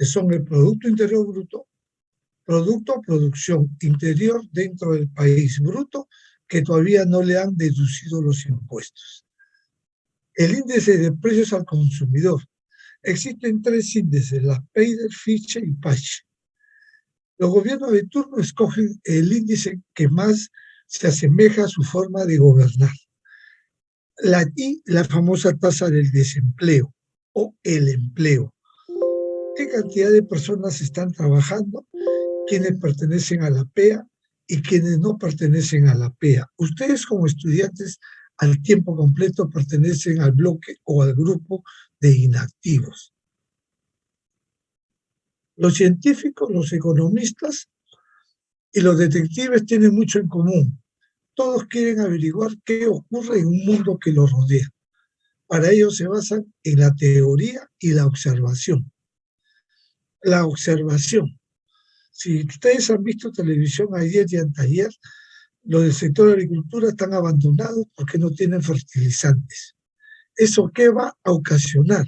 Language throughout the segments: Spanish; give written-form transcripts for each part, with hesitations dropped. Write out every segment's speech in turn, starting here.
que son el Producto Interior Bruto, Producto o Producción Interior dentro del país bruto, que todavía no le han deducido los impuestos. El índice de precios al consumidor. Existen 3 índices, las Payder, Fitch y Patch. Los gobiernos de turno escogen el índice que más se asemeja a su forma de gobernar. La famosa tasa del desempleo o el empleo. ¿Qué cantidad de personas están trabajando? ¿Quiénes pertenecen a la PEA y quienes no pertenecen a la PEA? Ustedes como estudiantes al tiempo completo pertenecen al bloque o al grupo de inactivos. Los científicos, los economistas y los detectives tienen mucho en común. Todos quieren averiguar qué ocurre en un mundo que los rodea. Para ello se basan en la teoría y la observación. La observación. Si ustedes han visto televisión ayer y anteayer, los del sector de agricultura están abandonados porque no tienen fertilizantes. ¿Eso qué va a ocasionar?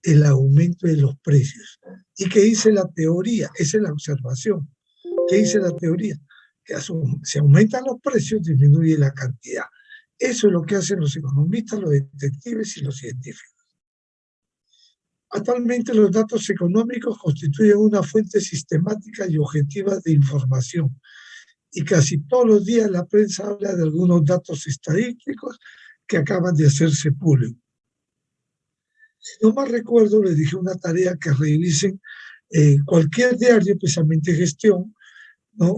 El aumento de los precios. ¿Y qué dice la teoría? Esa es la observación. ¿Qué dice la teoría? Que si aumentan los precios, disminuye la cantidad. Eso es lo que hacen los economistas, los detectives y los científicos. Actualmente los datos económicos constituyen una fuente sistemática y objetiva de información. Y casi todos los días la prensa habla de algunos datos estadísticos que acaban de hacerse públicos. Si no mal recuerdo, les dije una tarea que revisen cualquier diario, especialmente gestión, ¿no?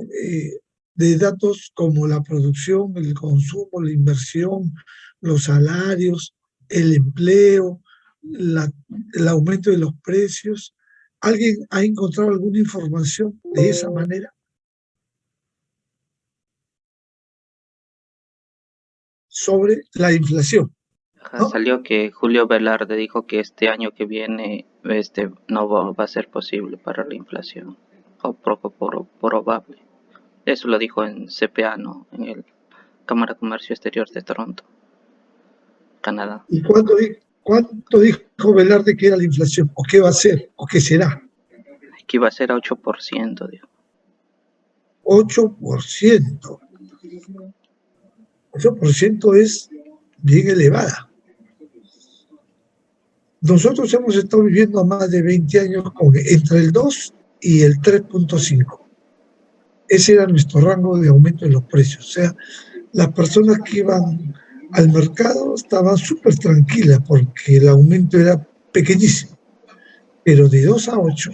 De datos como la producción, el consumo, la inversión, los salarios, el empleo, el aumento de los precios. ¿Alguien ha encontrado alguna información de esa manera? Sobre la inflación, ¿no? Salió que Julio Velarde dijo que este año que viene no va a ser posible para la inflación, o poco probable. Eso lo dijo en CPA, ¿no? En el Cámara de Comercio Exterior de Toronto, Canadá. ¿Y cuánto dijo Velarde que era la inflación? ¿O qué va a ser? ¿O qué será? Que iba a ser a 8%, dijo. 8%. 8% es bien elevada. Nosotros hemos estado viviendo más de 20 años entre el 2 y el 3.5. Ese era nuestro rango de aumento de los precios. O sea, las personas que iban al mercado estaban súper tranquilas porque el aumento era pequeñísimo. Pero de 2 a 8,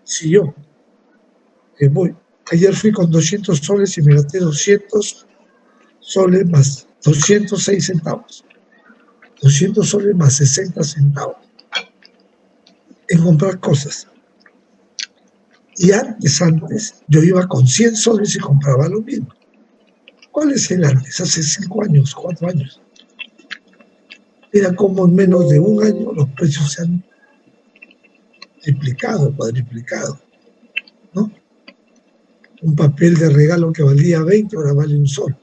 si yo voy, ayer fui con 200 soles y me gasté 200 soles más 206 centavos. 200 soles más 60 centavos en comprar cosas. Y antes, yo iba con 100 soles y compraba lo mismo. ¿Cuál es el antes? Hace 5 años, 4 años. Mira cómo en menos de un año los precios se han triplicado, cuadriplicado, ¿no? Un papel de regalo que valía 20, ahora vale 1 sol.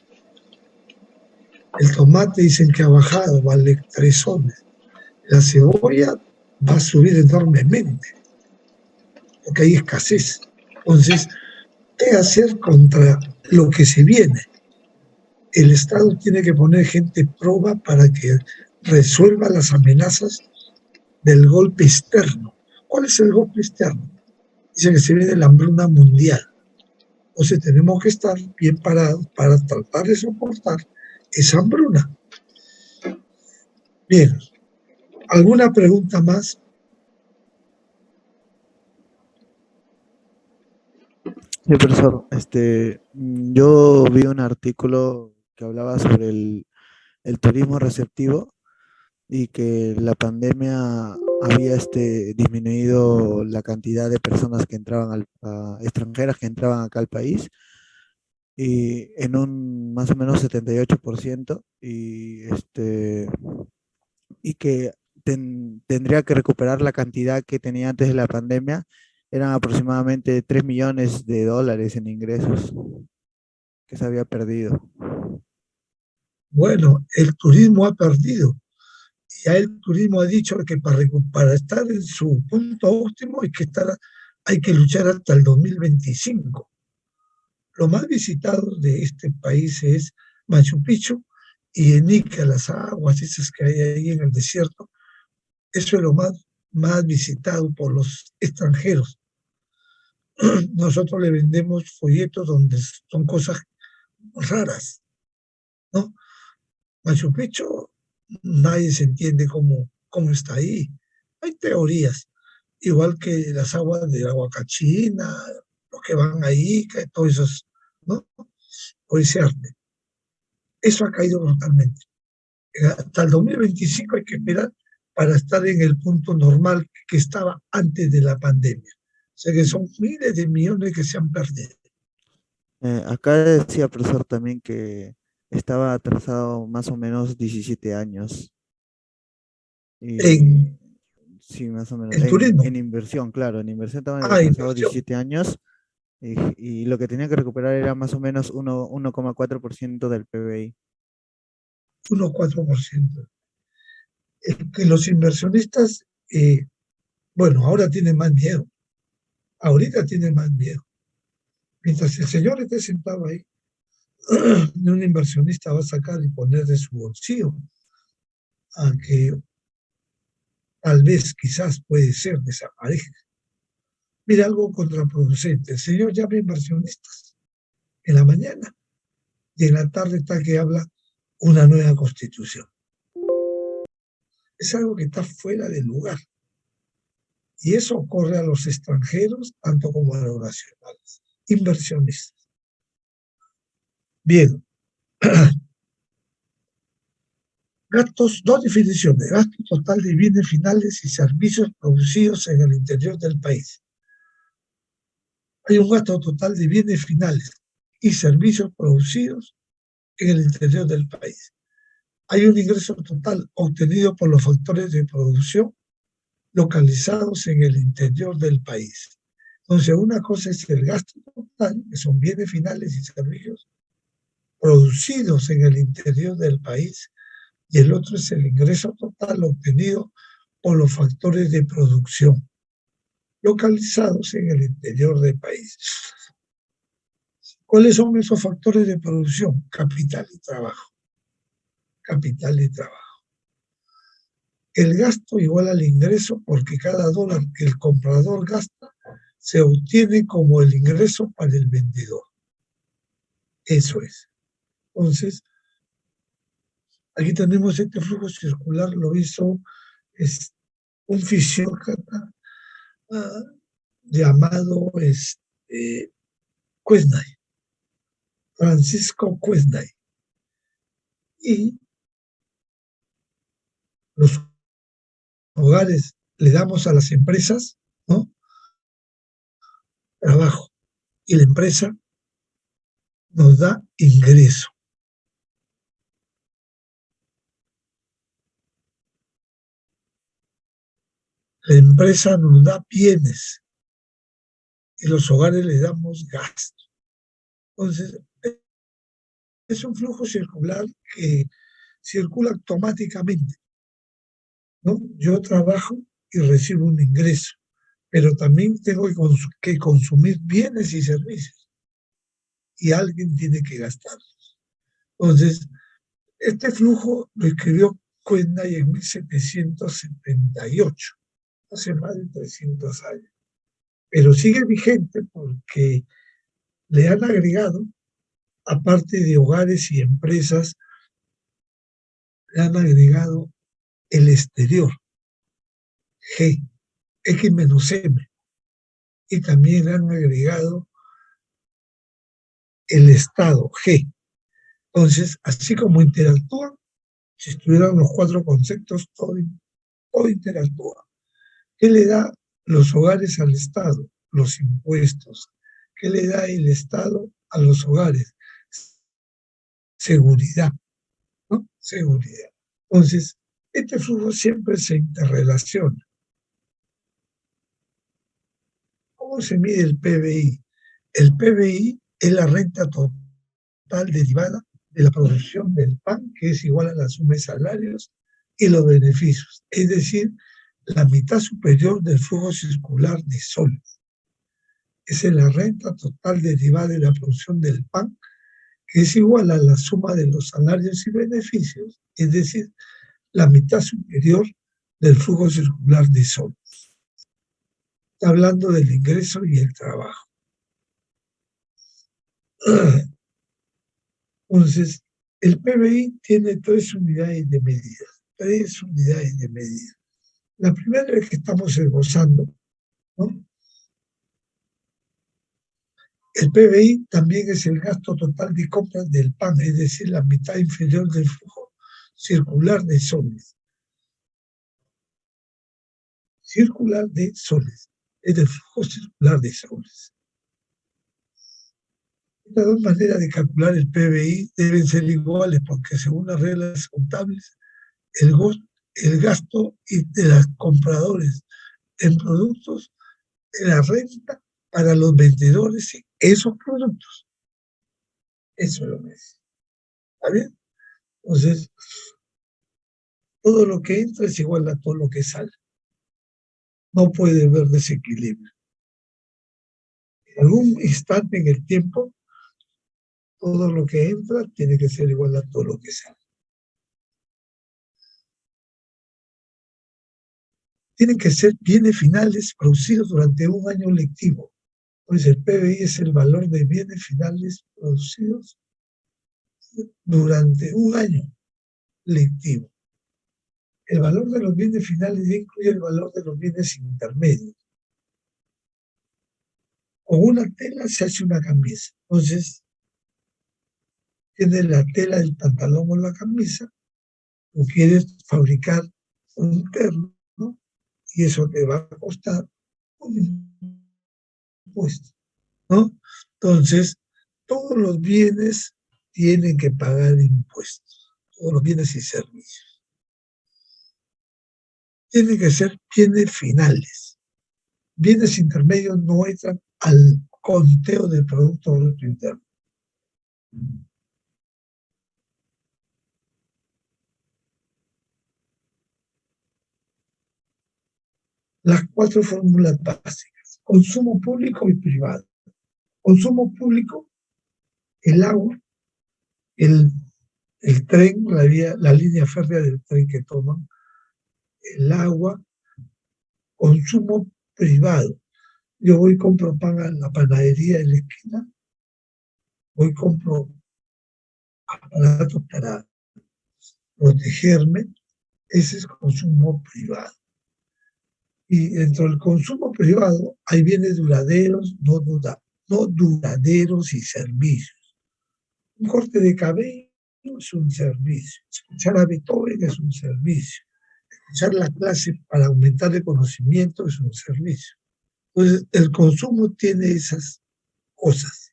El tomate dicen que ha bajado, vale 3 soles. La cebolla va a subir enormemente, porque hay escasez. Entonces, ¿qué hacer contra lo que se viene? El Estado tiene que poner gente proba para que resuelva las amenazas del golpe externo. ¿Cuál es el golpe externo? Dice que se viene la hambruna mundial. Entonces tenemos que estar bien parados para tratar de soportar esa hambruna. Bien, ¿alguna pregunta más? Sí, profesor, yo vi un artículo que hablaba sobre el turismo receptivo y que la pandemia había disminuido la cantidad de personas que entraban extranjeras que entraban acá al país y en un más o menos 78% y que tendría que recuperar la cantidad que tenía antes de la pandemia. Eran aproximadamente 3 millones de dólares en ingresos que se había perdido. Bueno, el turismo ha perdido Ya el turismo ha dicho que para estar en su punto óptimo hay que luchar hasta el 2025. Lo más visitado de este país es Machu Picchu y en Ica, las aguas esas que hay ahí en el desierto. Eso es lo más visitado por los extranjeros. Nosotros le vendemos folletos donde son cosas raras, ¿no? Machu Picchu, nadie se entiende cómo está ahí. Hay teorías, igual que las aguas de la Huacachina, los que van ahí, que todo eso, ¿no? O ese arte. Eso ha caído totalmente. Hasta el 2025 hay que esperar para estar en el punto normal que estaba antes de la pandemia. O sea que son miles de millones que se han perdido. Acá decía el profesor también que estaba atrasado más o menos 17 años. Y En sí, más o menos. el turismo, En inversión, claro, en inversión estaba atrasado inversión, 17 años y lo que tenía que recuperar era más o menos 1,4% del PBI. 1,4%. Que los inversionistas, bueno, ahora tienen más miedo. Ahorita tienen más miedo. Mientras el señor esté sentado ahí, un inversionista va a sacar y poner de su bolsillo a que tal vez, quizás puede ser, desaparezca. Mira, algo contraproducente. El señor llama a inversionistas en la mañana y en la tarde está que habla una nueva constitución. Es algo que está fuera de lugar. Y eso ocurre a los extranjeros, tanto como a los nacionales. Inversionistas. Bien, gastos, dos definiciones. Gasto total de bienes finales y servicios producidos en el interior del país. Hay un gasto total de bienes finales y servicios producidos en el interior del país. Hay un ingreso total obtenido por los factores de producción localizados en el interior del país. Entonces, una cosa es el gasto total, que son bienes finales y servicios producidos en el interior del país, y el otro es el ingreso total obtenido por los factores de producción localizados en el interior del país. ¿Cuáles son esos factores de producción? Capital y trabajo. Capital y trabajo. El gasto igual al ingreso porque cada dólar que el comprador gasta se obtiene como el ingreso para el vendedor. Eso es. Entonces, aquí tenemos este flujo circular, lo hizo un fisiócrata llamado Quesnay, Francisco Quesnay. Y los hogares le damos a las empresas, ¿no? Trabajo. Y la empresa nos da ingreso. La empresa nos da bienes y los hogares le damos gasto. Entonces, es un flujo circular que circula automáticamente, ¿no? Yo trabajo y recibo un ingreso, pero también tengo que consumir bienes y servicios y alguien tiene que gastarlos. Entonces, este flujo lo escribió Quesnay en 1778, hace más de 300 años, pero sigue vigente porque le han agregado, aparte de hogares y empresas, le han agregado el exterior, G, X-M, y también le han agregado el Estado, G. Entonces, así como interactúan, si estuvieran los cuatro conceptos, todo interactúa. ¿Qué le da los hogares al Estado? Los impuestos. ¿Qué le da el Estado a los hogares? Seguridad, ¿no? Seguridad. Entonces, este flujo siempre se interrelaciona. ¿Cómo se mide el PBI? El PBI es la renta total derivada de la producción del PAN, que es igual a la suma de salarios y los beneficios, es decir, la mitad superior del flujo circular de soles. Esa es la renta total derivada de la producción del pan, que es igual a la suma de los salarios y beneficios, es decir, la mitad superior del flujo circular de soles. Está hablando del ingreso y el trabajo. Entonces, el PBI tiene 3 unidades de medida. 3 unidades de medida. La primera es que estamos esbozando, ¿no? El PBI también es el gasto total de compras del pan, es decir, la mitad inferior del flujo circular de soles. Circular de soles, es el flujo circular de soles. Estas dos maneras de calcular el PBI deben ser iguales porque según las reglas contables, el gasto de los compradores en productos de la renta para los vendedores de esos productos. Eso es lo que es. ¿Está bien? Entonces, todo lo que entra es igual a todo lo que sale. No puede haber desequilibrio. En algún instante en el tiempo, todo lo que entra tiene que ser igual a todo lo que sale. Tienen que ser bienes finales producidos durante un año lectivo. Pues el PBI es el valor de bienes finales producidos durante un año lectivo. El valor de los bienes finales incluye el valor de los bienes intermedios. Con una tela se hace una camisa. Entonces, tienes la tela del pantalón o la camisa, tú quieres fabricar un terno, ¿no? Y eso te va a costar un impuesto, ¿no? Entonces, todos los bienes tienen que pagar impuestos, todos los bienes y servicios. Tienen que ser bienes finales. Bienes intermedios no entran al conteo del Producto Bruto Interno. Las 4 fórmulas básicas: consumo público y privado. Consumo público, el agua, el tren, la línea férrea del tren que toman, el agua. Consumo privado: yo voy y compro pan a la panadería de la esquina, voy y compro aparatos para protegerme, ese es consumo privado. Y dentro del consumo privado hay bienes duraderos, no duraderos y servicios. Un corte de cabello es un servicio. Escuchar a Beethoven es un servicio. Escuchar la clase para aumentar el conocimiento es un servicio. Entonces, el consumo tiene esas cosas.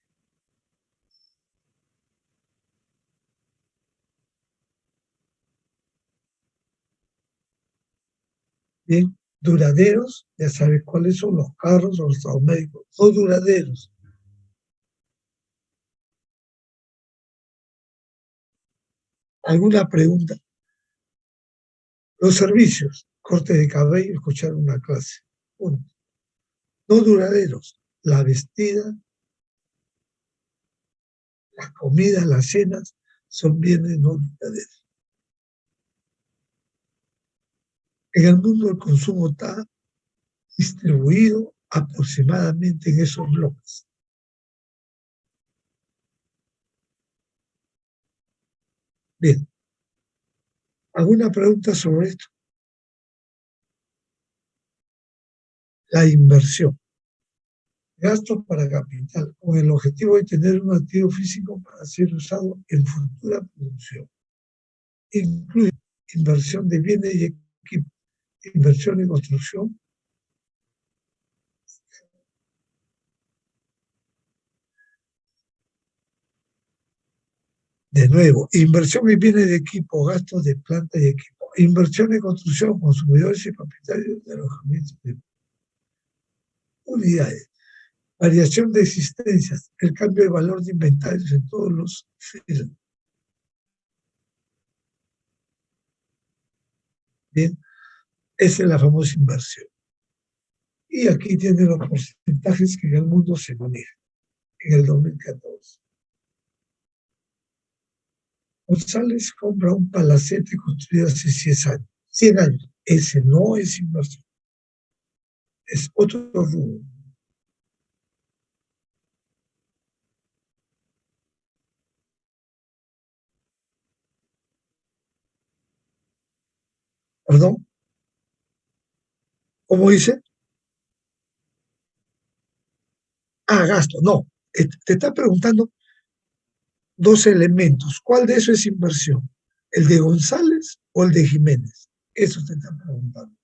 Bien, duraderos, ya sabes cuáles son: los carros o los médicos. No duraderos. ¿Alguna pregunta? Los servicios: corte de cabello, escuchar una clase. Uno. No duraderos: la vestida, las comidas, las cenas, son bienes no duraderos. En el mundo el consumo está distribuido aproximadamente en esos bloques. Bien. ¿Alguna pregunta sobre esto? La inversión. Gastos para capital, con el objetivo de tener un activo físico para ser usado en futura producción. Incluye inversión de bienes y equipos, inversión en construcción, de nuevo, inversión en bienes de equipo, gastos de planta y equipo, inversión en construcción, consumidores y propietarios de alojamientos de unidades, variación de existencias, el cambio de valor de inventarios en todos los firmas. Bien, esa es la famosa inversión. Y aquí tiene los porcentajes que en el mundo se manejan en el 2014. González compra un palacete construido hace 100 años. Ese no es inversión. Es otro rubro. ¿Perdón? ¿Cómo dice? Ah, gasto. No. Te está preguntando dos elementos. ¿Cuál de eso es inversión? ¿El de González o el de Jiménez? Eso te está preguntando.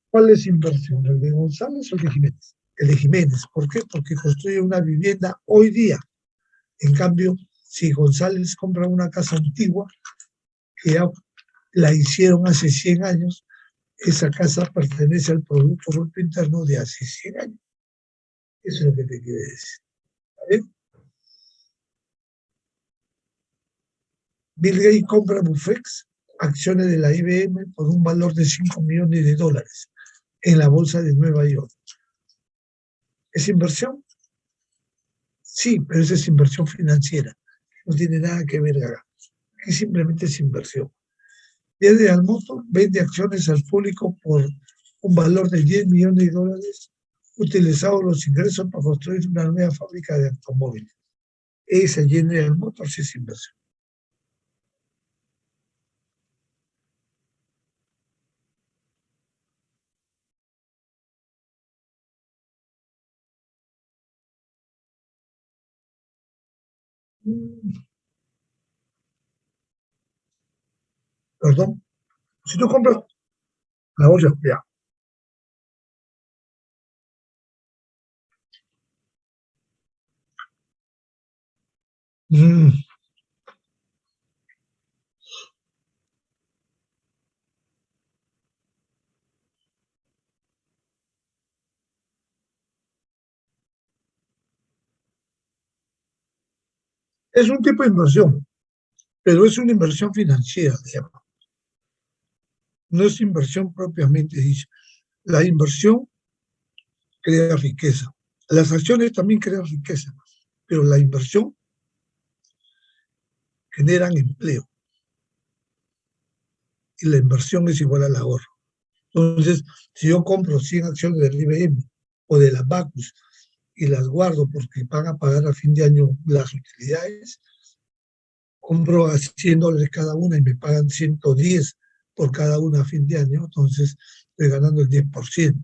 ¿Cuál es inversión? ¿El de González o el de Jiménez? El de Jiménez. ¿Por qué? Porque construye una vivienda hoy día. En cambio, si González compra una casa antigua, que ya la hicieron hace 100 años, esa casa pertenece al Producto Bruto Interno de hace 100 años. Eso es lo que te quiere decir. ¿Vale? Bill Gates compra Bufex, acciones de la IBM, por un valor de $5 millones en la bolsa de Nueva York. ¿Es inversión? Sí, pero esa es inversión financiera. No tiene nada que ver acá. Aquí simplemente es inversión. General Motors vende acciones al público por un valor de $10 millones, utilizado los ingresos para construir una nueva fábrica de automóviles. Esa General Motors es inversión. Perdón. Si tú compras la olla, ya. Mm. Es un tipo de inversión, pero es una inversión financiera, digamos. No es inversión propiamente dicha. La inversión crea riqueza. Las acciones también crean riqueza, pero la inversión generan empleo y la inversión es igual al ahorro. Entonces, si yo compro 100 acciones del IBM o de la Bacus y las guardo porque van a pagar a fin de año las utilidades, compro a $100 cada una y me pagan 110 por cada una a fin de año, entonces estoy ganando el 10%.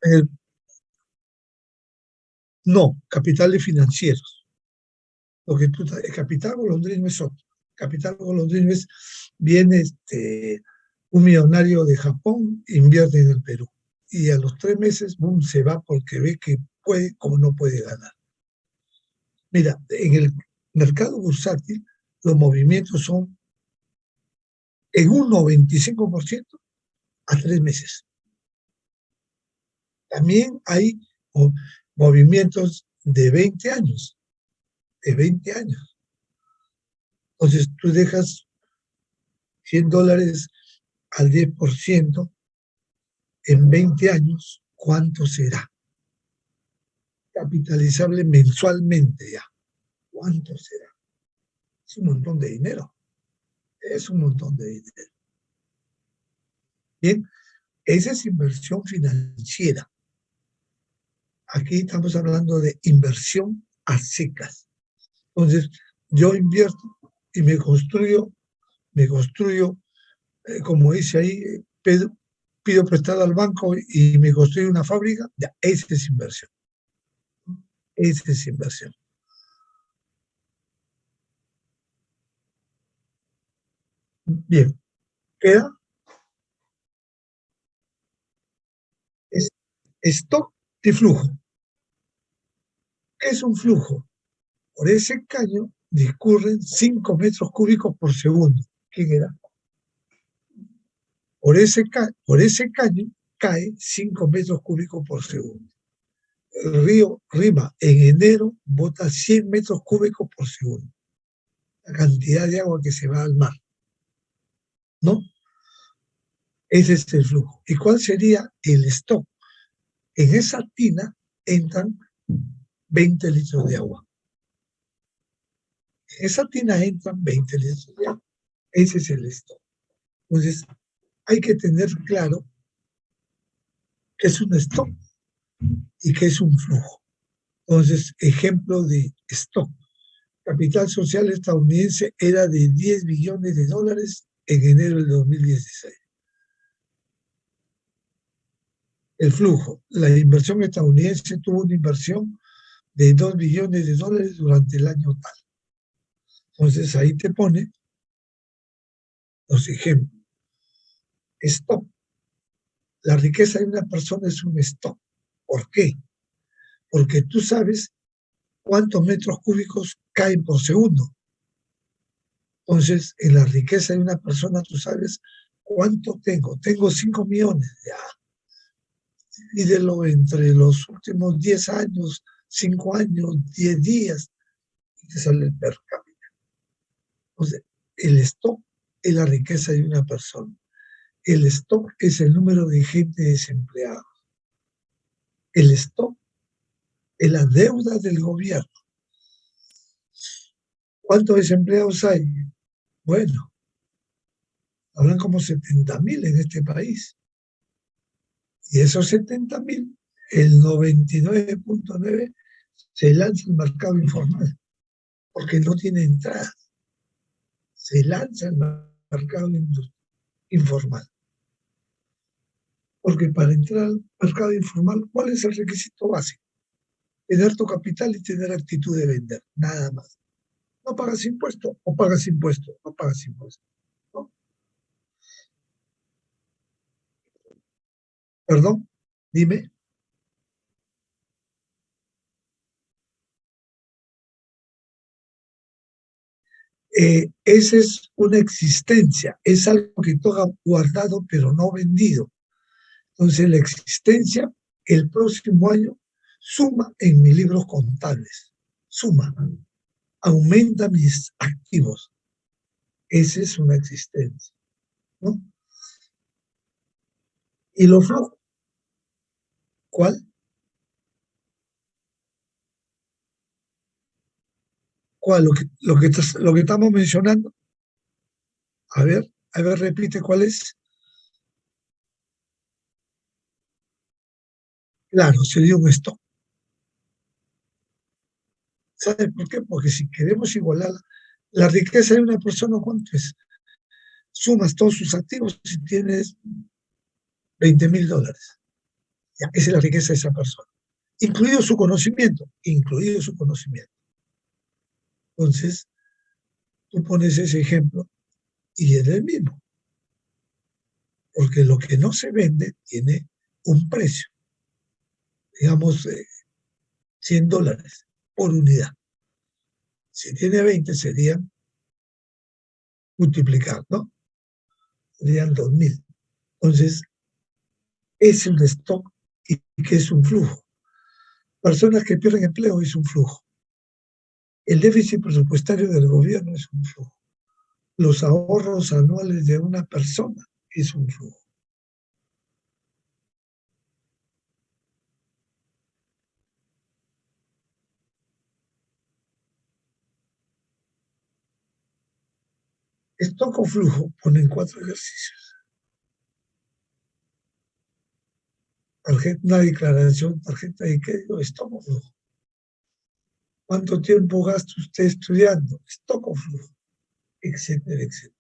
El, no, capitales financieros. Porque el capital golondrino es otro. Capital golondrino es, viene un millonario de Japón, invierte en el Perú. Y a los 3 meses, boom, se va porque ve que puede como no puede ganar. Mira, en el mercado bursátil, los movimientos son en un 95% a 3 meses. También hay movimientos de 20 años, de 20 años. Entonces tú dejas $100 al 10% en 20 años, ¿cuánto será? Capitalizable mensualmente ya. ¿Cuánto será? Es un montón de dinero. Es un montón de dinero. Bien, esa es inversión financiera. Aquí estamos hablando de inversión a secas. Entonces, yo invierto y me construyo, como dice ahí, pido prestado al banco y me construyo una fábrica, ya, esa es inversión. Esa es inversión. Bien, queda es stock y flujo. ¿Qué es un flujo? Por ese caño discurren 5 metros cúbicos por segundo. ¿Quién era? Por ese caño cae 5 metros cúbicos por segundo. El río Rima en enero bota 100 metros cúbicos por segundo. La cantidad de agua que se va al mar, ¿no? Ese es el flujo. ¿Y cuál sería el stock? En esa tina entran 20 litros de agua. En esa tina entran 20 litros de agua. Ese es el stock. Entonces, hay que tener claro qué es un stock y qué es un flujo. Entonces, ejemplo de stock. Capital social estadounidense era de 10 billones de dólares en enero del 2016. El flujo. La inversión estadounidense tuvo una inversión de 2 billones de dólares durante el año tal. Entonces, ahí te pone los ejemplos. Stock. La riqueza de una persona es un stock. ¿Por qué? Porque tú sabes cuántos metros cúbicos caen por segundo. Entonces, en la riqueza de una persona tú sabes cuánto tengo. Tengo 5 millones. Ya, divídelo entre los últimos 10 años, 5 años, 10 días, y te sale el per cápita. Entonces, el stock es la riqueza de una persona. El stock es el número de gente desempleada. El stock es la deuda del gobierno. ¿Cuántos desempleados hay? Bueno, hablan como 70.000 en este país. Y esos 70.000, el 99.9 se lanza al mercado informal, porque no tiene entrada. Se lanza al mercado informal. Porque para entrar al mercado informal, ¿cuál es el requisito básico? Tener tu capital y tener actitud de vender, nada más. No pagas impuestos, o pagas impuestos, no pagas impuestos, ¿no? Perdón, dime. Esa es una existencia, es algo que toca guardado pero no vendido. Entonces la existencia el próximo año suma en mis libros contables, suma, aumenta mis activos. Esa es una existencia, ¿no? ¿Y lo flojo? ¿Cuál? ¿Cuál? Lo que estamos mencionando. A ver, repite cuál es. Claro, sería un stock. ¿Sabes por qué? Porque si queremos igualar la riqueza de una persona, ¿cuánto es? Sumas todos sus activos y tienes 20.000 dólares. Ya, esa es la riqueza de esa persona. Incluido su conocimiento, incluido su conocimiento. Entonces, tú pones ese ejemplo y es el mismo. Porque lo que no se vende tiene un precio. Digamos, $100 por unidad. Si tiene 20 serían multiplicar, ¿no? Serían 2.000. Entonces, es un stock y que es un flujo. Personas que pierden empleo es un flujo. El déficit presupuestario del gobierno es un flujo. Los ahorros anuales de una persona es un flujo. Stock o flujo ponen 4 ejercicios. Una declaración, tarjeta de crédito, stock o flujo. ¿Cuánto tiempo gasta usted estudiando? Stock o flujo, etcétera, etcétera.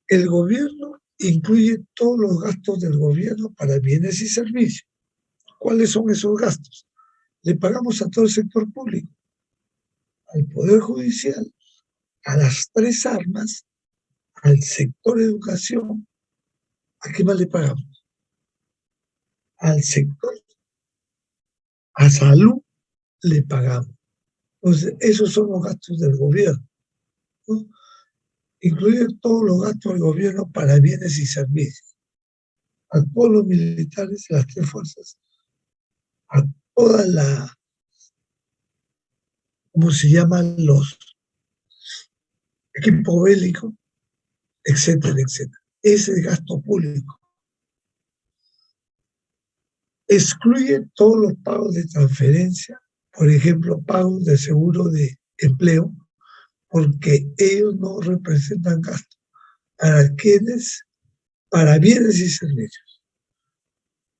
El gobierno incluye todos los gastos del gobierno para bienes y servicios. ¿Cuáles son esos gastos? Le pagamos a todo el sector público, al Poder Judicial, a las 3 armas, al sector educación. ¿A qué más le pagamos? Al sector, a salud le pagamos. Entonces, esos son los gastos del gobierno, ¿no? Incluye todos los gastos del gobierno para bienes y servicios. a todos los militares de las tres fuerzas, a toda la, ¿cómo se llaman? Los equipos bélicos, etcétera, etcétera. Ese es gasto público. Excluye todos los pagos de transferencia, por ejemplo, pagos de seguro de empleo, porque ellos no representan gasto. ¿Para quiénes? Para bienes y servicios.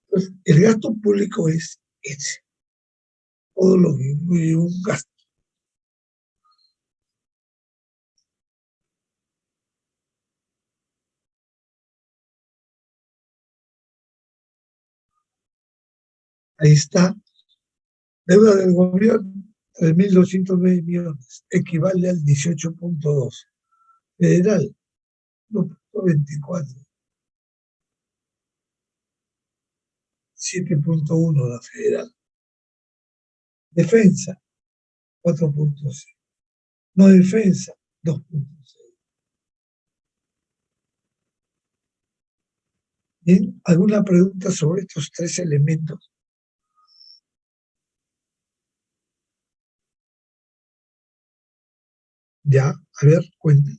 Entonces, el gasto público es ese, todo lo que incluye un gasto. Ahí está, deuda del gobierno, 3.209 millones, equivale al 18.2. Federal, 1.24. 7.1 la federal. Defensa, 4.6. No defensa, 2.6. Bien, ¿alguna pregunta sobre estos tres elementos? Ya, a ver, cuenta.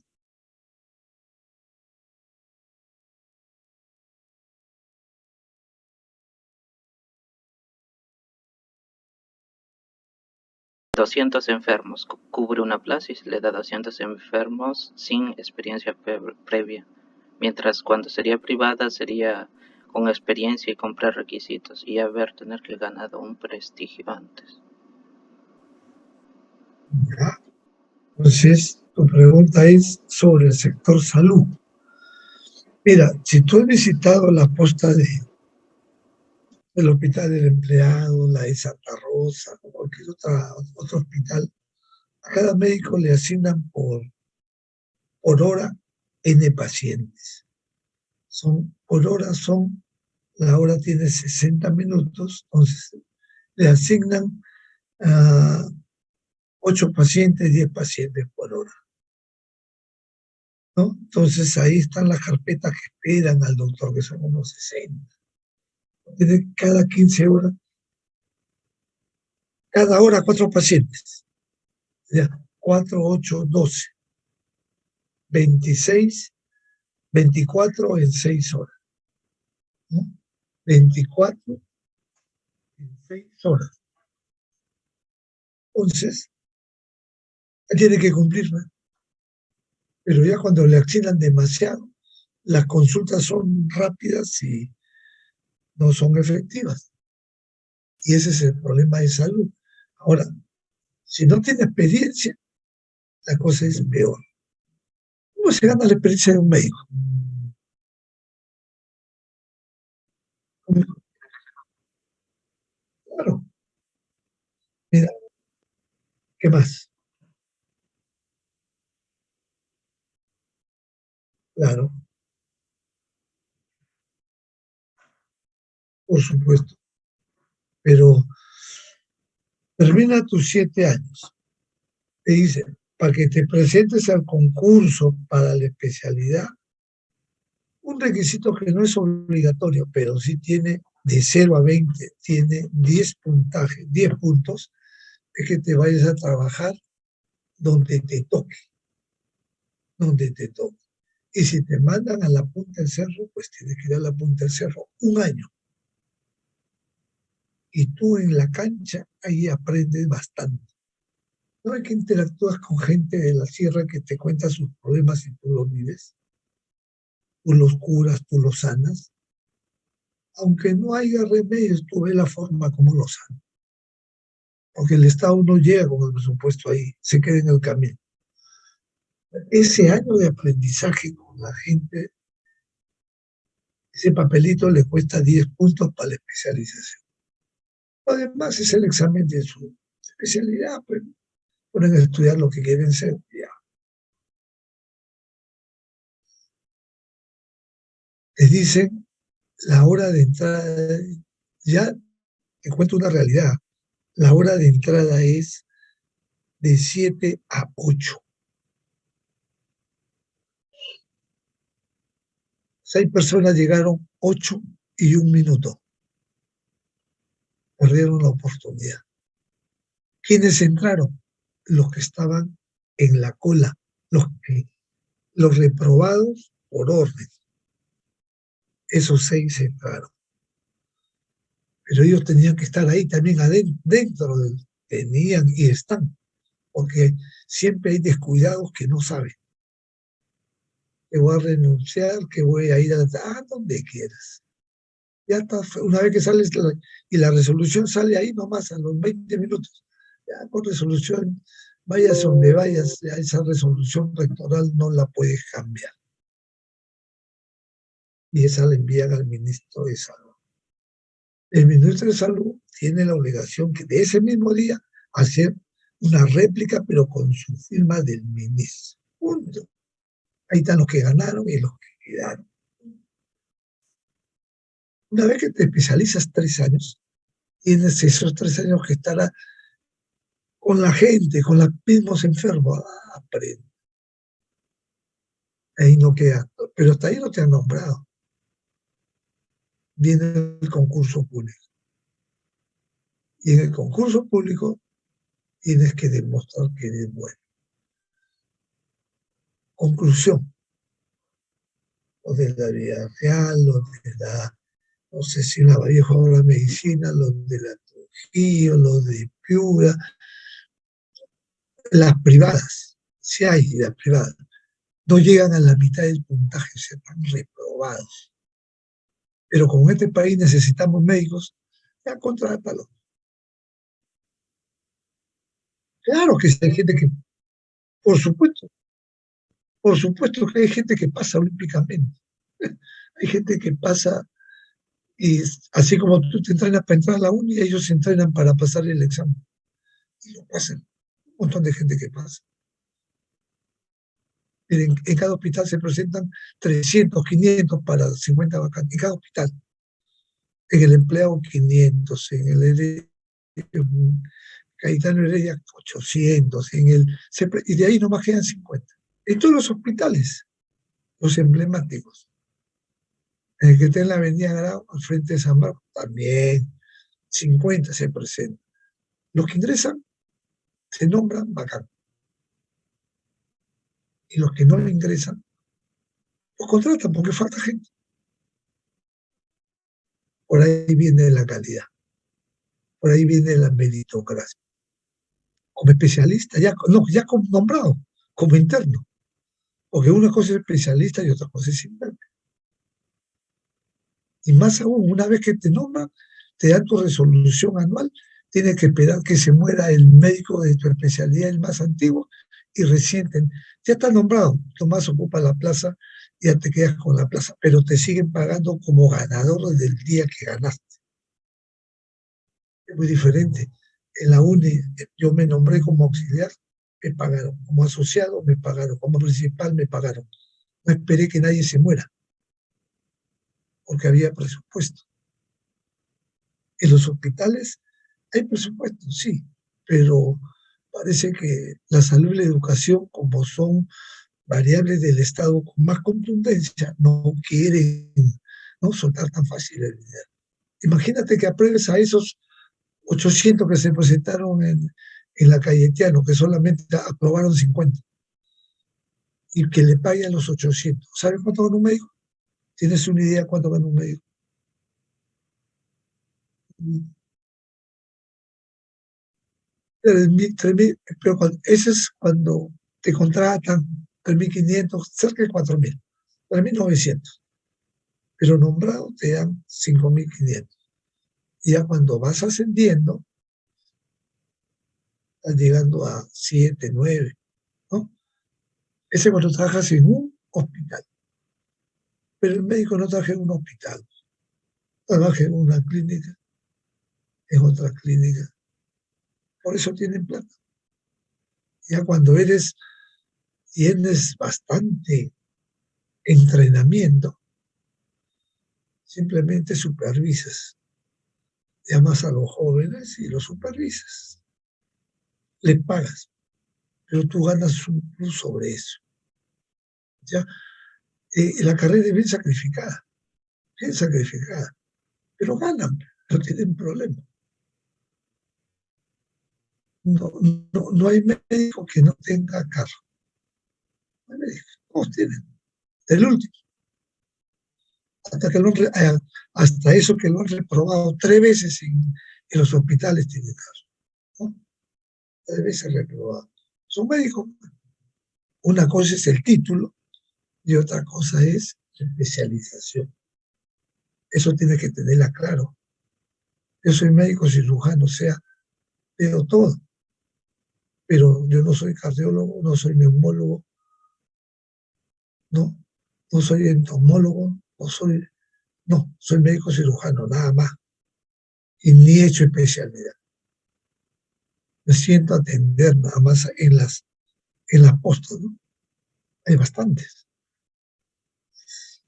$200 enfermos, cubre una plaza y se le da 200 enfermos sin experiencia previa, mientras cuando sería privada sería con experiencia y comprar requisitos y tener que ganado un prestigio antes. Ya. Entonces, tu pregunta es sobre el sector salud. Mira, si tú has visitado la posta del Hospital del Empleado, la de Santa Rosa, o cualquier otro hospital, a cada médico le asignan por hora N pacientes. Por hora la hora tiene 60 minutos, entonces le asignan 8 pacientes, 10 pacientes por hora, ¿no? Entonces ahí están las carpetas que esperan al doctor, que son unos 60. Tiene cada 15 horas, cada hora 4 pacientes. Ya, 4, 8, 12, 26, 24 en 6 horas, ¿no? 24 en 6 horas. Entonces, tiene que cumplir, ¿no? Pero ya cuando le asignan demasiado, las consultas son rápidas y no son efectivas. Y ese es el problema de salud. Ahora, si no tiene experiencia, la cosa es peor. ¿Cómo se gana la experiencia de un médico? Claro, mira, ¿qué más? Claro, por supuesto. Pero termina tus 7 años. Te dicen, para que te presentes al concurso para la especialidad, un requisito que no es obligatorio, pero sí tiene de 0 a 20, tiene 10 puntajes, 10 puntos, es que te vayas a trabajar donde te toque, donde te toque. Y si te mandan a la punta del cerro, pues tienes que ir a la punta del cerro 1 año. Y tú en la cancha, ahí aprendes bastante. No es que interactúas con gente de la sierra que te cuenta sus problemas y tú los vives. Tú los curas, tú los sanas. Aunque no haya remedios, tú ves la forma como los sanas. Porque el Estado no llega con el presupuesto ahí, se queda en el camino. Ese año de aprendizaje con la gente, ese papelito le cuesta 10 puntos para la especialización. Además es el examen de su especialidad, pues ponen a estudiar lo que quieren ser. Ya. Les dicen la hora de entrada, ya te cuento una realidad, la hora de entrada es de 7 a 8. 6 personas llegaron 8 y 1 minuto. Perdieron la oportunidad. ¿Quiénes entraron? Los que estaban en la cola, los reprobados por orden. Esos 6 entraron. Pero ellos tenían que estar ahí también dentro tenían y están, porque siempre hay descuidados que no saben. Que voy a renunciar, que voy a ir a donde quieras. Ya está, una vez que sales y la resolución sale ahí nomás a los 20 minutos. Ya con resolución, vayas donde vayas, ya esa resolución rectoral no la puedes cambiar. Y esa la envían al ministro de Salud. El ministro de Salud tiene la obligación que de ese mismo día hacer una réplica, pero con su firma del ministro. Punto. Ahí están los que ganaron y los que quedaron. Una vez que te especializas 3 años, tienes esos 3 años que estar con la gente, con los mismos enfermos. Aprende. Ahí no queda. Pero hasta ahí no te han nombrado. Viene el concurso público. Y en el concurso público tienes que demostrar que eres bueno. Conclusión. Los de la vida real, los de la, no sé si la Vallejo ahora medicina, los de la Trujillo, los de Piura, las privadas, si hay las privadas, no llegan a la mitad del puntaje, se están reprobados. Pero como en este país necesitamos médicos, ya contrátalo. Claro que hay gente que, por supuesto que hay gente que pasa olímpicamente. Hay gente que pasa, y así como tú te entrenas para entrar a la uni, ellos se entrenan para pasar el examen. Y lo pasan. Un montón de gente que pasa. En cada hospital se presentan 300, 500 para 50 vacantes. En cada hospital. En el empleado 500, en el Cayetano Heredia 800, y de ahí nomás quedan 50. En todos los hospitales, los emblemáticos. En el que está en la avenida Grau, al frente de San Marcos, también 50 se presentan. Los que ingresan se nombran vacantes. Y los que no ingresan, los contratan porque falta gente. Por ahí viene la calidad. Por ahí viene la meritocracia. Como especialista, ya como nombrado, como interno. Porque una cosa es especialista y otra cosa es interno. Y más aún, una vez que te nombran, te dan tu resolución anual, tienes que esperar que se muera el médico de tu especialidad, el más antiguo, y recién ya está nombrado, nomás ocupa la plaza, ya te quedas con la plaza, pero te siguen pagando como ganador del día que ganaste. Es muy diferente. En la UNE yo me nombré como auxiliar, me pagaron, como asociado me pagaron, como principal me pagaron. No esperé que nadie se muera, porque había presupuesto. En los hospitales hay presupuesto, sí, pero parece que la salud y la educación, como son variables del Estado con más contundencia, no quieren no soltar tan fácil el dinero. Imagínate que apruebes a esos 800 que se presentaron en la Cayetano, que solamente aprobaron 50, y que le paguen los 800. ¿Sabes cuánto gana un médico? ¿Tienes una idea cuánto gana un médico? Pero ese es cuando te contratan 3.500, cerca de 4.000, 3.900. Pero nombrado te dan 5.500. Y ya cuando vas ascendiendo, estás llegando a 7, 9, ¿no? Ese cuando trabajas en un hospital. Pero el médico no trabaja en un hospital, trabaja en una clínica, en otra clínica. Por eso tienen plata. Ya cuando tienes bastante entrenamiento, simplemente supervisas. Llamas a los jóvenes y los supervisas. Le pagas, pero tú ganas un plus sobre eso. ¿Ya? La carrera es bien sacrificada, bien sacrificada. pero ganan, no tienen problema. No hay médico que no tenga carro. No hay médico, todos tienen. El último. Hasta eso que lo han reprobado 3 veces en los hospitales tienen carro, ¿no? 3 veces reprobado. Son médicos. Una cosa es el título y otra cosa es la especialización. Eso tiene que tenerla claro. Yo soy médico cirujano, o sea, veo todo. Pero yo no soy cardiólogo, no soy neumólogo, no soy entomólogo, soy médico cirujano, nada más. Y ni he hecho especialidad. Me siento a atender nada más en las postas, ¿no? Hay bastantes.